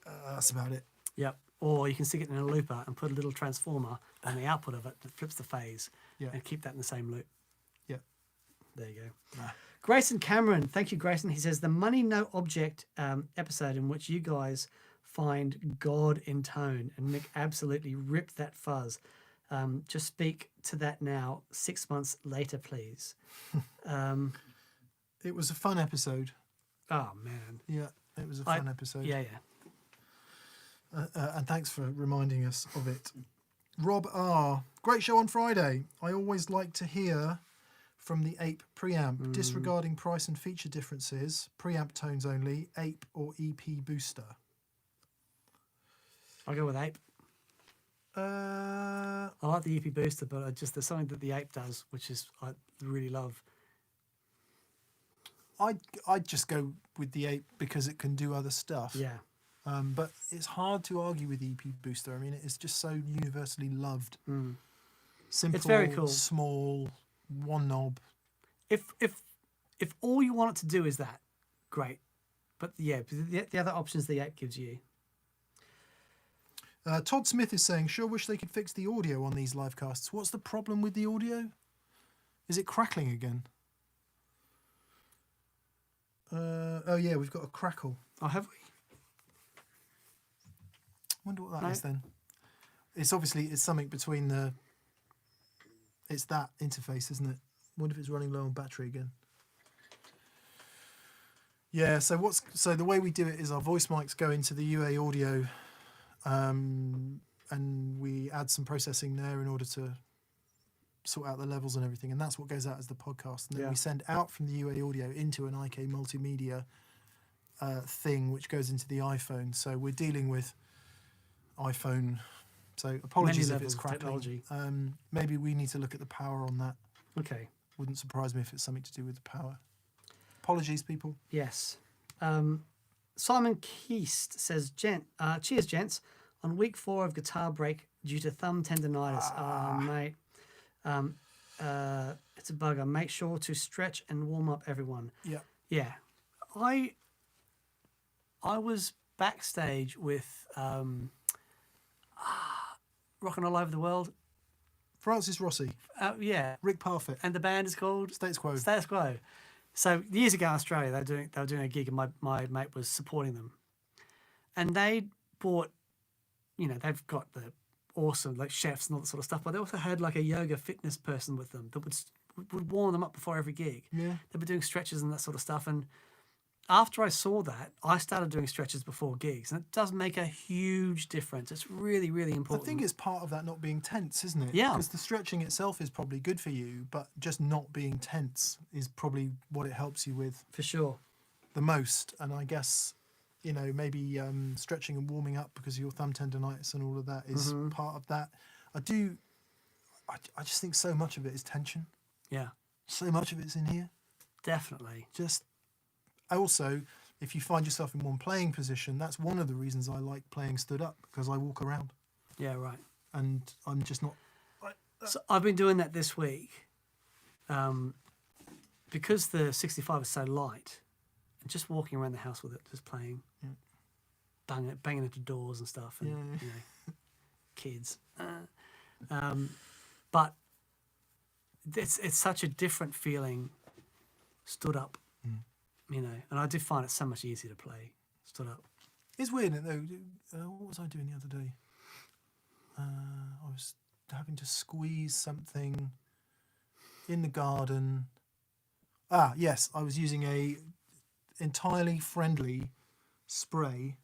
That's about it. Yep. Or you can stick it in a looper and put a little transformer on the output of it that flips the phase and keep that in the same loop. Yeah. There you go. Grayson Cameron. Thank you, Grayson. He says, the Money No Object episode in which you guys find God in tone and Mick absolutely ripped that fuzz. Just speak to that now, 6 months later, please. It was a fun episode. Oh, man. Yeah, it was a fun episode. Yeah. And thanks for reminding us of it. Rob R. Great show on Friday. I always like to hear from the Ape preamp, disregarding price and feature differences, preamp tones only, Ape or EP booster. I'll go with Ape. Uh, I like the EP booster, but there's something that the Ape does, which is I really love. I'd just go with the Ape because it can do other stuff. Yeah. But it's hard to argue with the EP booster. I mean, it's just so universally loved. Simple, It's very cool. Small, one knob. If all you want it to do is that, great. But yeah, the other options the Ape gives you. Todd Smith is saying, sure wish they could fix the audio on these live casts. What's the problem with the audio? Is it crackling again? Oh yeah, we've got a crackle. Oh, have we? Wonder what that is then. It's obviously something between the. It's that interface, isn't it? Wonder if it's running low on battery again. Yeah. So the way we do it is our voice mics go into the UA audio, and we add some processing there in order to sort out the levels and everything, and that's what goes out as the podcast. And then we send out from the UA audio into an IK multimedia thing, which goes into the iPhone. So we're dealing with iPhone, so apologies if it's crackling. Maybe we need to look at the power on that. Okay. Wouldn't surprise me if it's something to do with the power. Apologies, people. Yes. Simon Keast says, cheers, gents. On week 4 of guitar break due to thumb tendonitis. Oh, mate. It's a bugger. Make sure to stretch and warm up, everyone. Yeah. Yeah. I was backstage with Rockin' All Over the World. Francis Rossi. Yeah. Rick Parfitt. And the band is called Status Quo. Status Quo. So years ago in Australia, they were doing a gig, and my mate was supporting them, and they bought, they've got the awesome chefs and all that sort of stuff, but they also had a yoga fitness person with them that would warm them up before every gig. Yeah. They were doing stretches and that sort of stuff, and after I saw that, I started doing stretches before gigs, and it does make a huge difference. It's really, really important. I think it's part of that not being tense, isn't it? Yeah. Because the stretching itself is probably good for you, but just not being tense is probably what it helps you with. For sure. The most. And I guess, maybe stretching and warming up because of your thumb tendonitis and all of that is part of that. I just think so much of it is tension. Yeah. So much of it's in here. Definitely. Also, if you find yourself in one playing position, that's one of the reasons I like playing stood up, because I walk around Yeah, right. and I'm just not. So I've been doing that this week, because the 65 is so light, and just walking around the house with it, just playing, banging into doors and stuff, and you know, kids. But it's such a different feeling, stood up, you know. And I do find it so much easier to play stood up. It's weird, though. What was I doing the other day? I was having to squeeze something in the garden. Yes, I was using a entirely friendly spray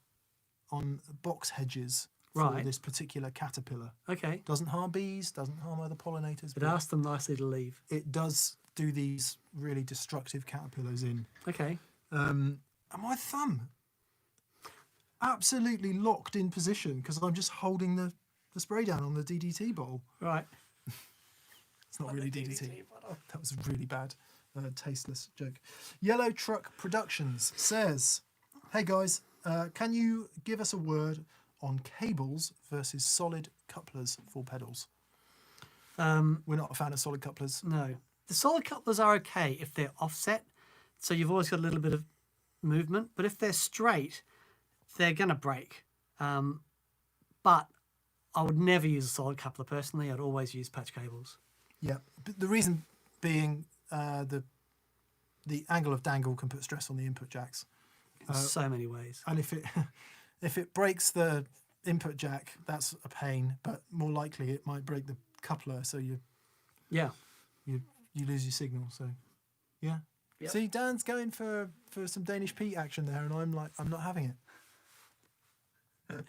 on box hedges for this particular caterpillar. Okay. Doesn't harm bees, doesn't harm other pollinators. But ask them nicely to leave. It does do these really destructive caterpillars in. Okay. And my thumb absolutely locked in position because I'm just holding the spray down on the DDT bottle. Right. It's not really DDT. That was a really bad, tasteless joke. Yellow Truck Productions says, hey guys, can you give us a word on cables versus solid couplers for pedals? We're not a fan of solid couplers. No. The solid couplers are okay if they're offset, so you've always got a little bit of movement, but if they're straight, they're going to break. But I would never use a solid coupler personally. I'd always use patch cables. Yeah, but the reason being the angle of dangle can put stress on the input jacks. In so many ways. And if it breaks the input jack, that's a pain. But more likely, it might break the coupler, so you lose your signal. So yeah. Yep. See, Dan's going for some Danish Pete action there, and I'm like, I'm not having it.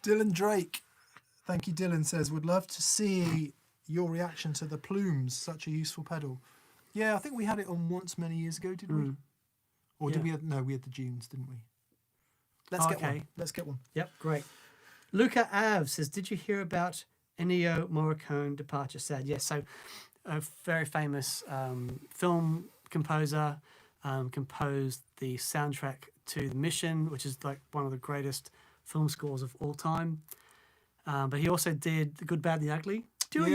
Dylan Drake, thank you, Dylan, says, would love to see your reaction to the Plumes, such a useful pedal. Yeah, I think we had it on once many years ago, did we? Or did we have, no, we had the Dunes, didn't we? Let's get one. Let's get one. Yep, great. Luca Av says, did you hear about Ennio Morricone departure? Sad. Yes, so a very famous film composer, composed the soundtrack to The Mission, which is like one of the greatest film scores of all time. But he also did The Good, Bad, the Ugly. Do.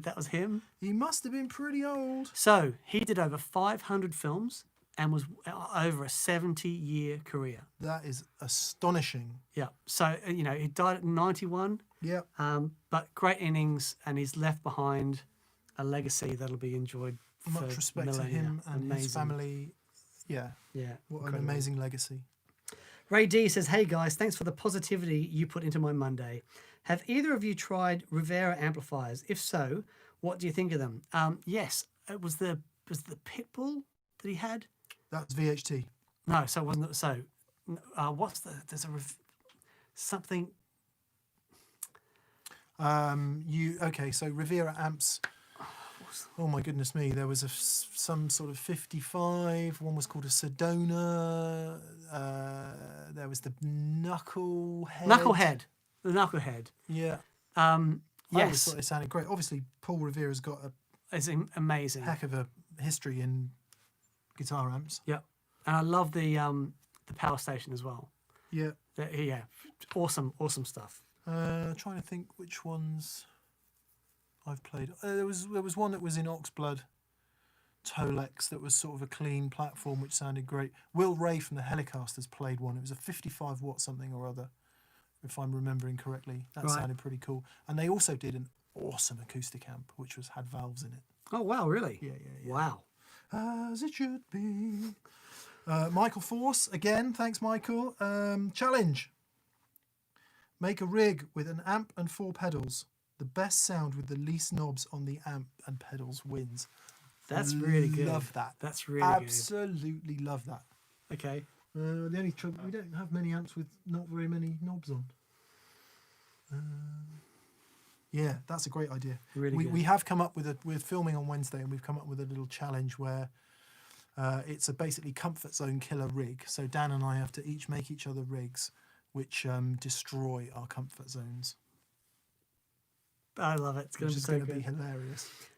That was him. He must have been pretty old. So he did over 500 films and was over a 70-year career. That is astonishing. Yeah. So, you know, he died at 91. Yeah. But great innings, and he's left behind a legacy that'll be enjoyed for much respect millennia. to him and his family. Yeah. Yeah. What incredible. an amazing legacy. Ray D says, hey guys, thanks for the positivity you put into my Monday. Have either of you tried Rivera amplifiers? If so, what do you think of them? Yes, it was the Pitbull that he had. That's VHT. No, so it wasn't. So, there's something. So Rivera amps. Oh my goodness me! There was some sort of 55. One was called a Sedona. There was the Knucklehead. The Knucklehead. Yeah. Yes. I always thought it sounded great. Obviously, Paul Revera's got It's amazing. heck of a history in guitar amps. Yeah, and I love the Power Station as well. Yeah. Awesome stuff. Trying to think which ones I've played. There was one that was in Oxblood, Tolex, that was sort of a clean platform which sounded great. Will Ray from the Helicasters played one. It was a 55 watt something or other, if I'm remembering correctly. That sounded pretty cool. And they also did an awesome acoustic amp which had valves in it. Oh wow, really? Yeah. Wow. As it should be. Michael Force again. Thanks, Michael. Challenge. Make a rig with an amp and 4 pedals. The best sound with the least knobs on the amp and pedals wins. That's really good. Love that. That's really Absolutely love that. Okay. The only trouble, we don't have many amps with not very many knobs on. Yeah, that's a great idea. Really good. We have come up with we're filming on Wednesday, and we've come up with a little challenge where it's a basically comfort zone killer rig. So Dan and I have to each make each other rigs which destroy our comfort zones. I love it. It's going to be so good. Be hilarious.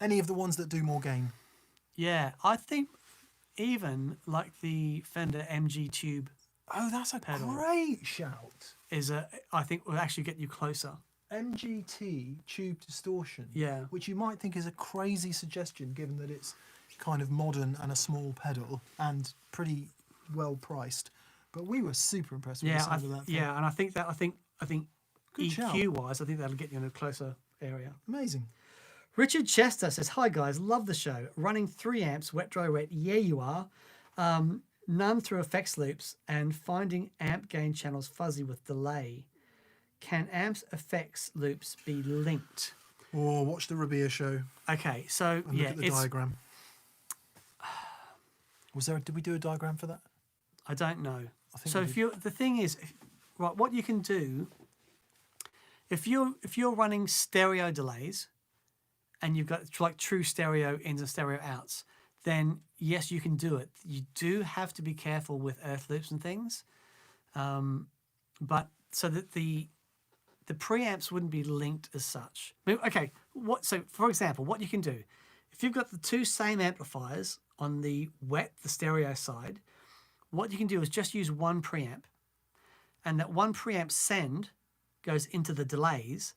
Any of the ones that do more gain. Yeah, I think even like the Fender MG Tube Oh, that's a pedal great shout. I think will actually get you closer. MGT tube distortion. Yeah. Which you might think is a crazy suggestion given that it's kind of modern and a small pedal and pretty well priced. But we were super impressed with the sound of that thing. Yeah, and I think Good shout. EQ wise, I think that'll get you in a closer area. Amazing. Richard Chester says, "Hi guys, love the show. Running 3 amps, wet, dry, wet. Yeah, you are. None through effects loops and finding amp gain channels fuzzy with delay. Can amps effects loops be linked?" Or watch the Rabea show Okay, so and look at the diagram. Did we do a diagram for that? I don't know. I think So we the thing is, right, what you can do if you're running stereo delays and you've got like true stereo ins and stereo outs, then yes, you can do it. You do have to be careful with earth loops and things, but so that the preamps wouldn't be linked as such. Okay, so for example, what you can do, if you've got the two same amplifiers on the stereo side, what you can do is just use one preamp, and that one preamp send goes into the delays,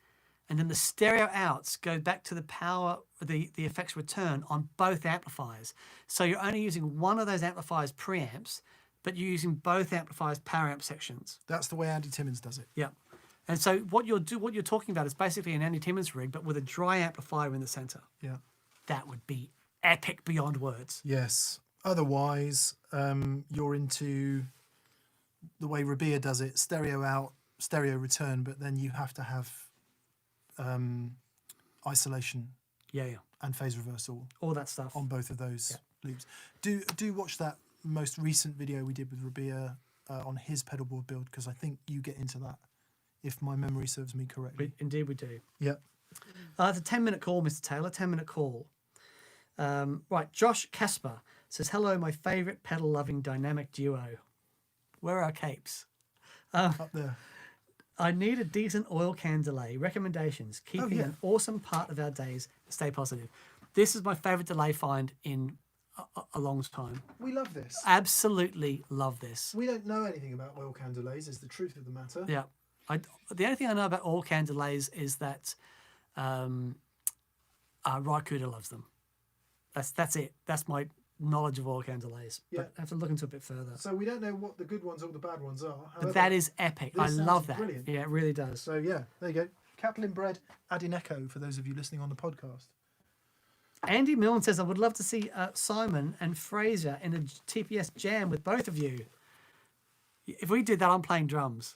and then the stereo outs go back to the power, the effects return on both amplifiers. So you're only using one of those amplifiers preamps, but you're using both amplifiers power amp sections. That's the way Andy Timmins does it. Yeah. And so what you're talking about is basically an Andy Timmins rig, but with a dry amplifier in the center. Yeah. That would be epic beyond words. Yes. Otherwise, you're into the way Rabea does it, stereo out, stereo return, but then you have to have isolation Yeah. and phase reversal All that stuff. on both of those loops. Do watch that most recent video we did with Rabea on his pedalboard build, because I think you get into that, if my memory serves me correctly. Indeed we do. Yeah. It's a 10-minute call, Mr. Taylor, 10-minute call. Right, Josh Casper says, "Hello, my favourite pedal-loving dynamic duo. Where are our capes? Up there. I need a decent oil can delay. Recommendations. Keeping an awesome part of our days. Stay positive." This is my favourite delay find in a long time. We love this. Absolutely love this. We don't know anything about oil can delays, is the truth of the matter. Yeah. The only thing I know about oil can delays is that Raikuda loves them. That's it. That's my knowledge of oil can delays. Yeah. But I have to look into it a bit further. So we don't know what the good ones or the bad ones are. However, But that is epic. I this love sounds that. brilliant. Yeah, it really does. So yeah, there you go. Cattle inbred adding echo for those of you listening on the podcast. Andy Milne says, "I would love to see Simon and Fraser in a TPS jam with both of you. If we did that, I'm playing drums."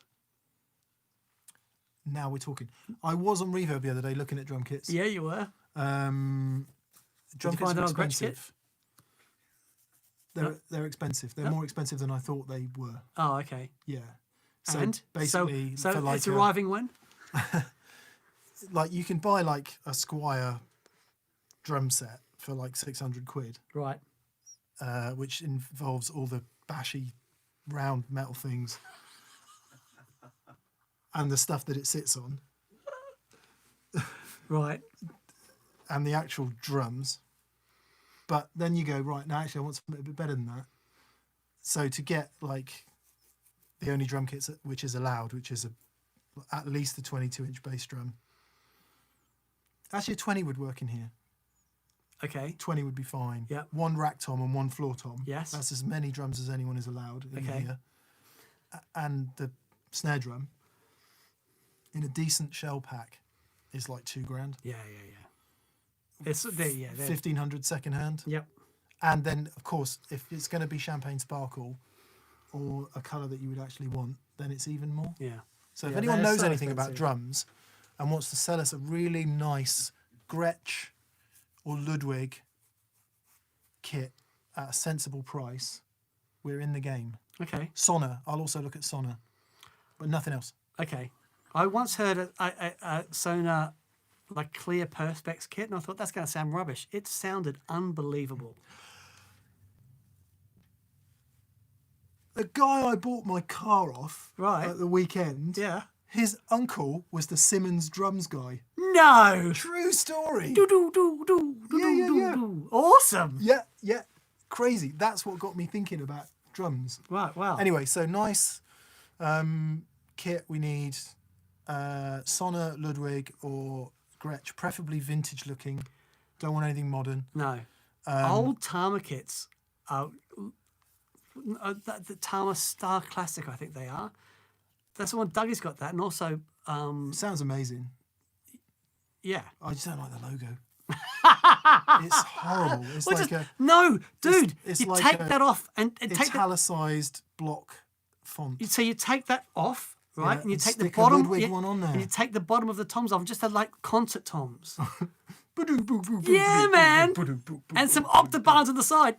Now we're talking. I was on Reverb the other day looking at drum kits. Yeah, you were. Drum you kits find are it on Gretsch Kit? expensive. They're expensive. They're more expensive than I thought they were. Oh, okay. Yeah. So And basically, so for like it's arriving when? like you can buy like a Squier drum set for like 600 quid, Right. which involves all the bashy round metal things and the stuff that it sits on Right. and the actual drums. But then you go, right, now actually I want something a bit better than that. So to get like the only drum kits which is allowed, which is at least a 22-inch bass drum. Actually a 20 would work in here. Okay. 20 would be fine. Yep. One rack tom and one floor tom. Yes. That's as many drums as anyone is allowed in Okay. here. And the snare drum in a decent shell pack is like £2,000. Yeah. It's there. Yeah. 1,500 second hand. Yep. And then, of course, if it's going to be champagne sparkle or a colour that you would actually want, then it's even more. Yeah. So if Yeah, anyone they're knows so anything about expensive. drums and wants to sell us a really nice Gretsch or Ludwig kit at a sensible price, we're in the game. Okay. Sonor, I'll also look at Sonor, but nothing else. Okay. I once heard a Sonar like clear Perspex kit, and I thought that's going to sound rubbish. It sounded unbelievable. The guy I bought my car off Right. at the weekend, Yeah. his uncle was the Simmons drums guy. No. True story. Do, do, do, do, do, Yeah, yeah, do, yeah. do. Awesome. Yeah, yeah. Crazy. That's what got me thinking about drums. Right, wow. Anyway, so nice kit we need. Sonner, Ludwig, or Gretsch, preferably vintage looking. Don't want anything modern. No. Old Tama kits are the Tama Star Classic, I think they are. That's the one Dougie's got that. And also, Sounds amazing. yeah. I just don't like the logo. It's horrible. It's Well, like just, no, dude. it's you like take a that off and take that. italicized block font. So you take that off, right? Yeah, and you and take the stick a bottom. Ludwig one on there. And you take the bottom of the toms off, and just had like concert toms. Yeah, man. And some octobars on the side.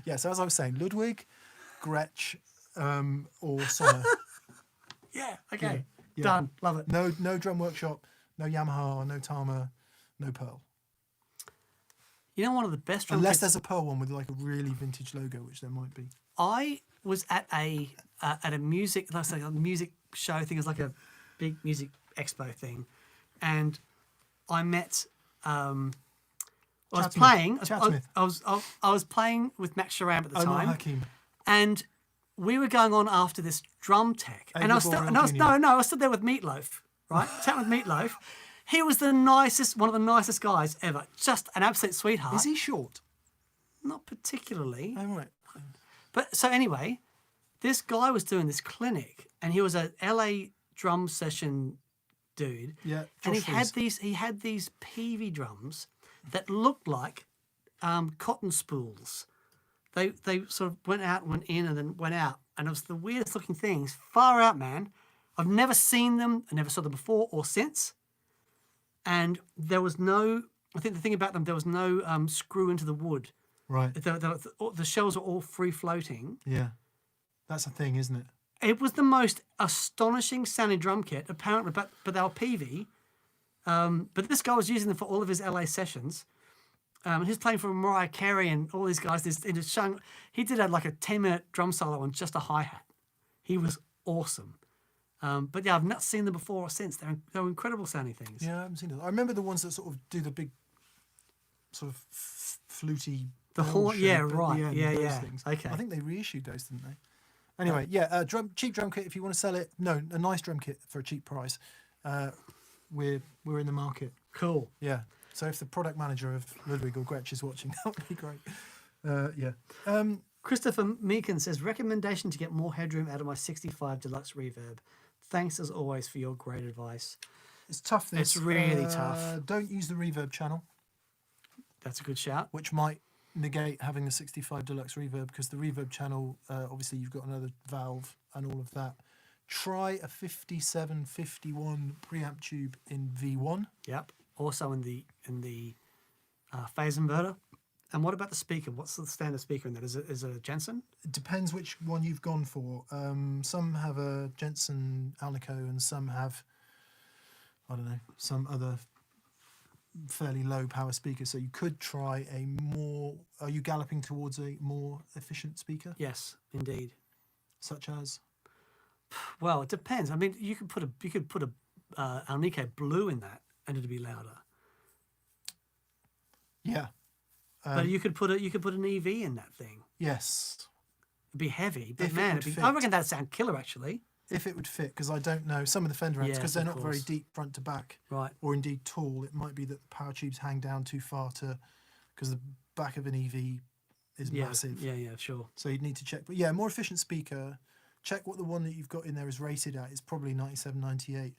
Yeah, so as I was saying, Ludwig, Gretsch, or Sonner. Yeah, okay. Yeah. Done. Love it. No drum workshop, no Yamaha, no Tama, no Pearl. You know, one of the best drum Unless kits. there's a Pearl one with like a really vintage logo, which there might be. I was at a music, like a music show thing. It was like a big music expo thing, and I met. I was Chatsmith. playing. Chatsmith. I was playing with Max Sharam at the Oh, not time, Hakeem. and we were going on after this drum tech, and I was Abel still, Borel and I was Jr. no, I was still there with Meatloaf, right? Chatting with Meatloaf. He was the nicest, one of the nicest guys ever. Just an absolute sweetheart. Is he short? Not particularly. Oh, right. But so anyway, this guy was doing this clinic, and he was a LA drum session dude. Yeah, and Josh he had these PV drums that looked like cotton spools. They sort of went out, went in, and then went out, and it was the weirdest looking things. Far out, man. I've never seen them. I never saw them before or since. And there was no. I think the thing about them, there was no screw into the wood. Right. The shells are all free floating. Yeah. That's a thing, isn't it? It was the most astonishing sounding drum kit, apparently, but they were PV. But this guy was using them for all of his LA sessions. He was playing for Mariah Carey and all these guys. He did like a 10-minute drum solo on just a hi-hat. He was awesome. But yeah, I've not seen them before or since. They're incredible sounding things. Yeah, I haven't seen it. I remember the ones that sort of do the big, sort of fluty. The bell horn, yeah, shape at the right, end, yeah, those yeah. things. Okay. I think they reissued those, didn't they? Anyway, yeah, cheap drum kit if you want to sell it. No, a nice drum kit for a cheap price. We're in the market. Cool. Yeah. So if the product manager of Ludwig or Gretsch is watching, that would be great. Yeah. Christopher Meekin says, recommendation to get more headroom out of my 65 Deluxe Reverb. Thanks as always for your great advice. It's tough. This. It's really tough. Don't use the reverb channel, That's a good shout. which might negate having the 65 Deluxe Reverb, because the reverb channel, obviously you've got another valve and all of that. Try a 5751 preamp tube in V1. Yep. Also in the phase inverter. And what about the speaker? What's the standard speaker in that? Is it a Jensen? It depends which one you've gone for. Some have a Jensen Alnico and some have, I don't know, some other fairly low power speaker. So you could try a more, are you galloping towards a more efficient speaker? Yes, indeed. Such as? Well, it depends. I mean, you could put a Alnico Blue in that and it'd be louder. Yeah. But you could put an EV in that thing. Yes. It'd be heavy, but If it man, would fit. I reckon that'd sound killer actually. If it would fit, because I don't know, some of the Fender amps, Yes, because they're of not very course. deep front to back, Right. or indeed tall, it might be that the power tubes hang down too far to, because the back of an EV is Yeah. massive. Yeah, sure. So you'd need to check. But yeah, more efficient speaker. Check what the one that you've got in there is rated at. It's probably 97, 98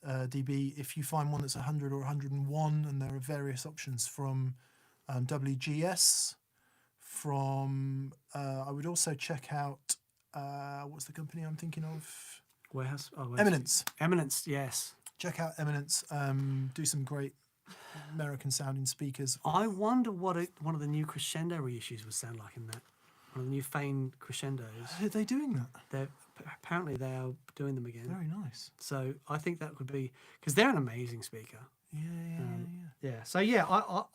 dB. If you find one that's 100 or 101, and there are various options from WGS, from, I would also check out, what's the company I'm thinking of? Warehouse. Oh, Eminence. Eminence. Yes. Check out Eminence. Do some great American sounding speakers. I wonder what one of the new crescendo reissues would sound like in that. One of the new Fane crescendos. Are they doing that? Apparently they are doing them again. Very nice. So I think that would be, because they're an amazing speaker. Yeah. Yeah. So yeah,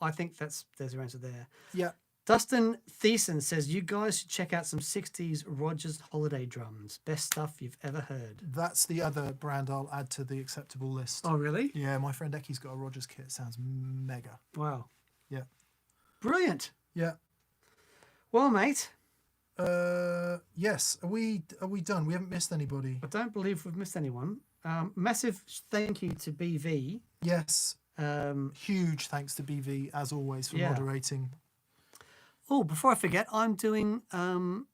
I think there's your answer there. Yeah. Dustin Thiessen says, you guys should check out some 60s Rogers holiday drums. Best stuff you've ever heard. That's the other brand I'll add to the acceptable list. Oh, really? Yeah, my friend Ecky's got a Rogers kit. It sounds mega. Wow. Yeah. Brilliant. Yeah. Well, mate, Yes. Are we done? We haven't missed anybody. I don't believe we've missed anyone. Massive thank you to BV. Yes. Um, Huge thanks to BV as always for moderating. Oh, before I forget, I'm doing an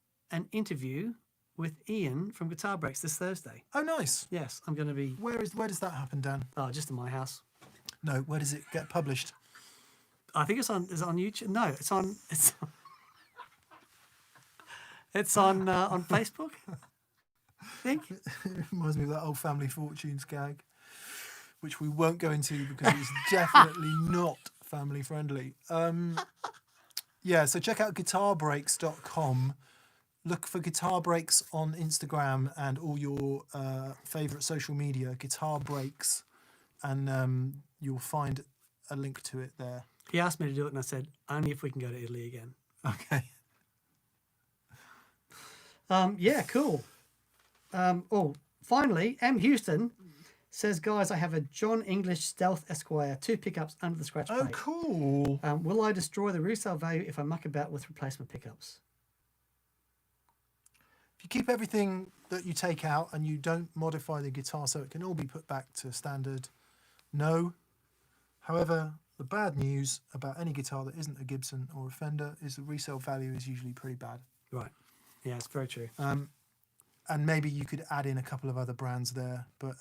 interview with Ian from Guitar Breaks this Thursday. Oh, nice. Yes, I'm going to be... Where does that happen, Dan? Oh, just in my house. No, where does it get published? I think it's on... Is it on YouTube? No, it's on Facebook, I think. It reminds me of that old Family Fortunes gag, which we won't go into because it's definitely not family friendly. Yeah, so check out guitarbreaks.com. Look for Guitar Breaks on Instagram and all your favourite social media, Guitar Breaks, and you'll find a link to it there. He asked me to do it, and I said, only if we can go to Italy again. Okay. Yeah, cool. Finally, M. Houston says, guys, I have a John English Stealth Esquire, 2 pickups under the scratch plate. Oh, cool. Will I destroy the resale value if I muck about with replacement pickups? If you keep everything that you take out and you don't modify the guitar so it can all be put back to standard, no. However, the bad news about any guitar that isn't a Gibson or a Fender is the resale value is usually pretty bad. Right. Yeah, it's very true. And maybe you could add in a couple of other brands there, but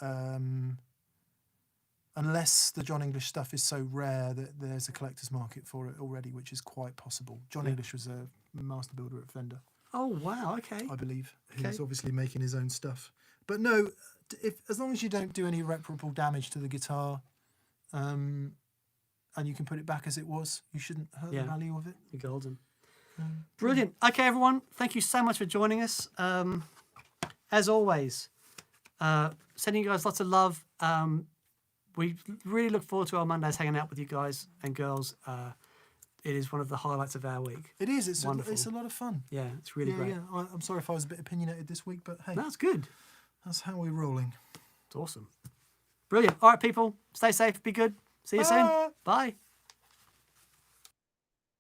unless the John English stuff is so rare that there's a collector's market for it already, which is quite possible. John English was a master builder at Fender. Oh, wow, okay. I believe. Okay. He's obviously making his own stuff. But no, as long as you don't do any irreparable damage to the guitar, and you can put it back as it was, you shouldn't hurt the value of it. You're golden. Brilliant. Okay, everyone, thank you so much for joining us. As always, sending you guys lots of love. We really look forward to our Mondays hanging out with you guys and girls. It is one of the highlights of our week. It is. It's wonderful. It's a lot of fun. Yeah, it's really great. Yeah. I'm sorry if I was a bit opinionated this week, but hey, That's good. that's how we're rolling. It's awesome. Brilliant. All right, people, stay safe, be good. See you soon. Bye.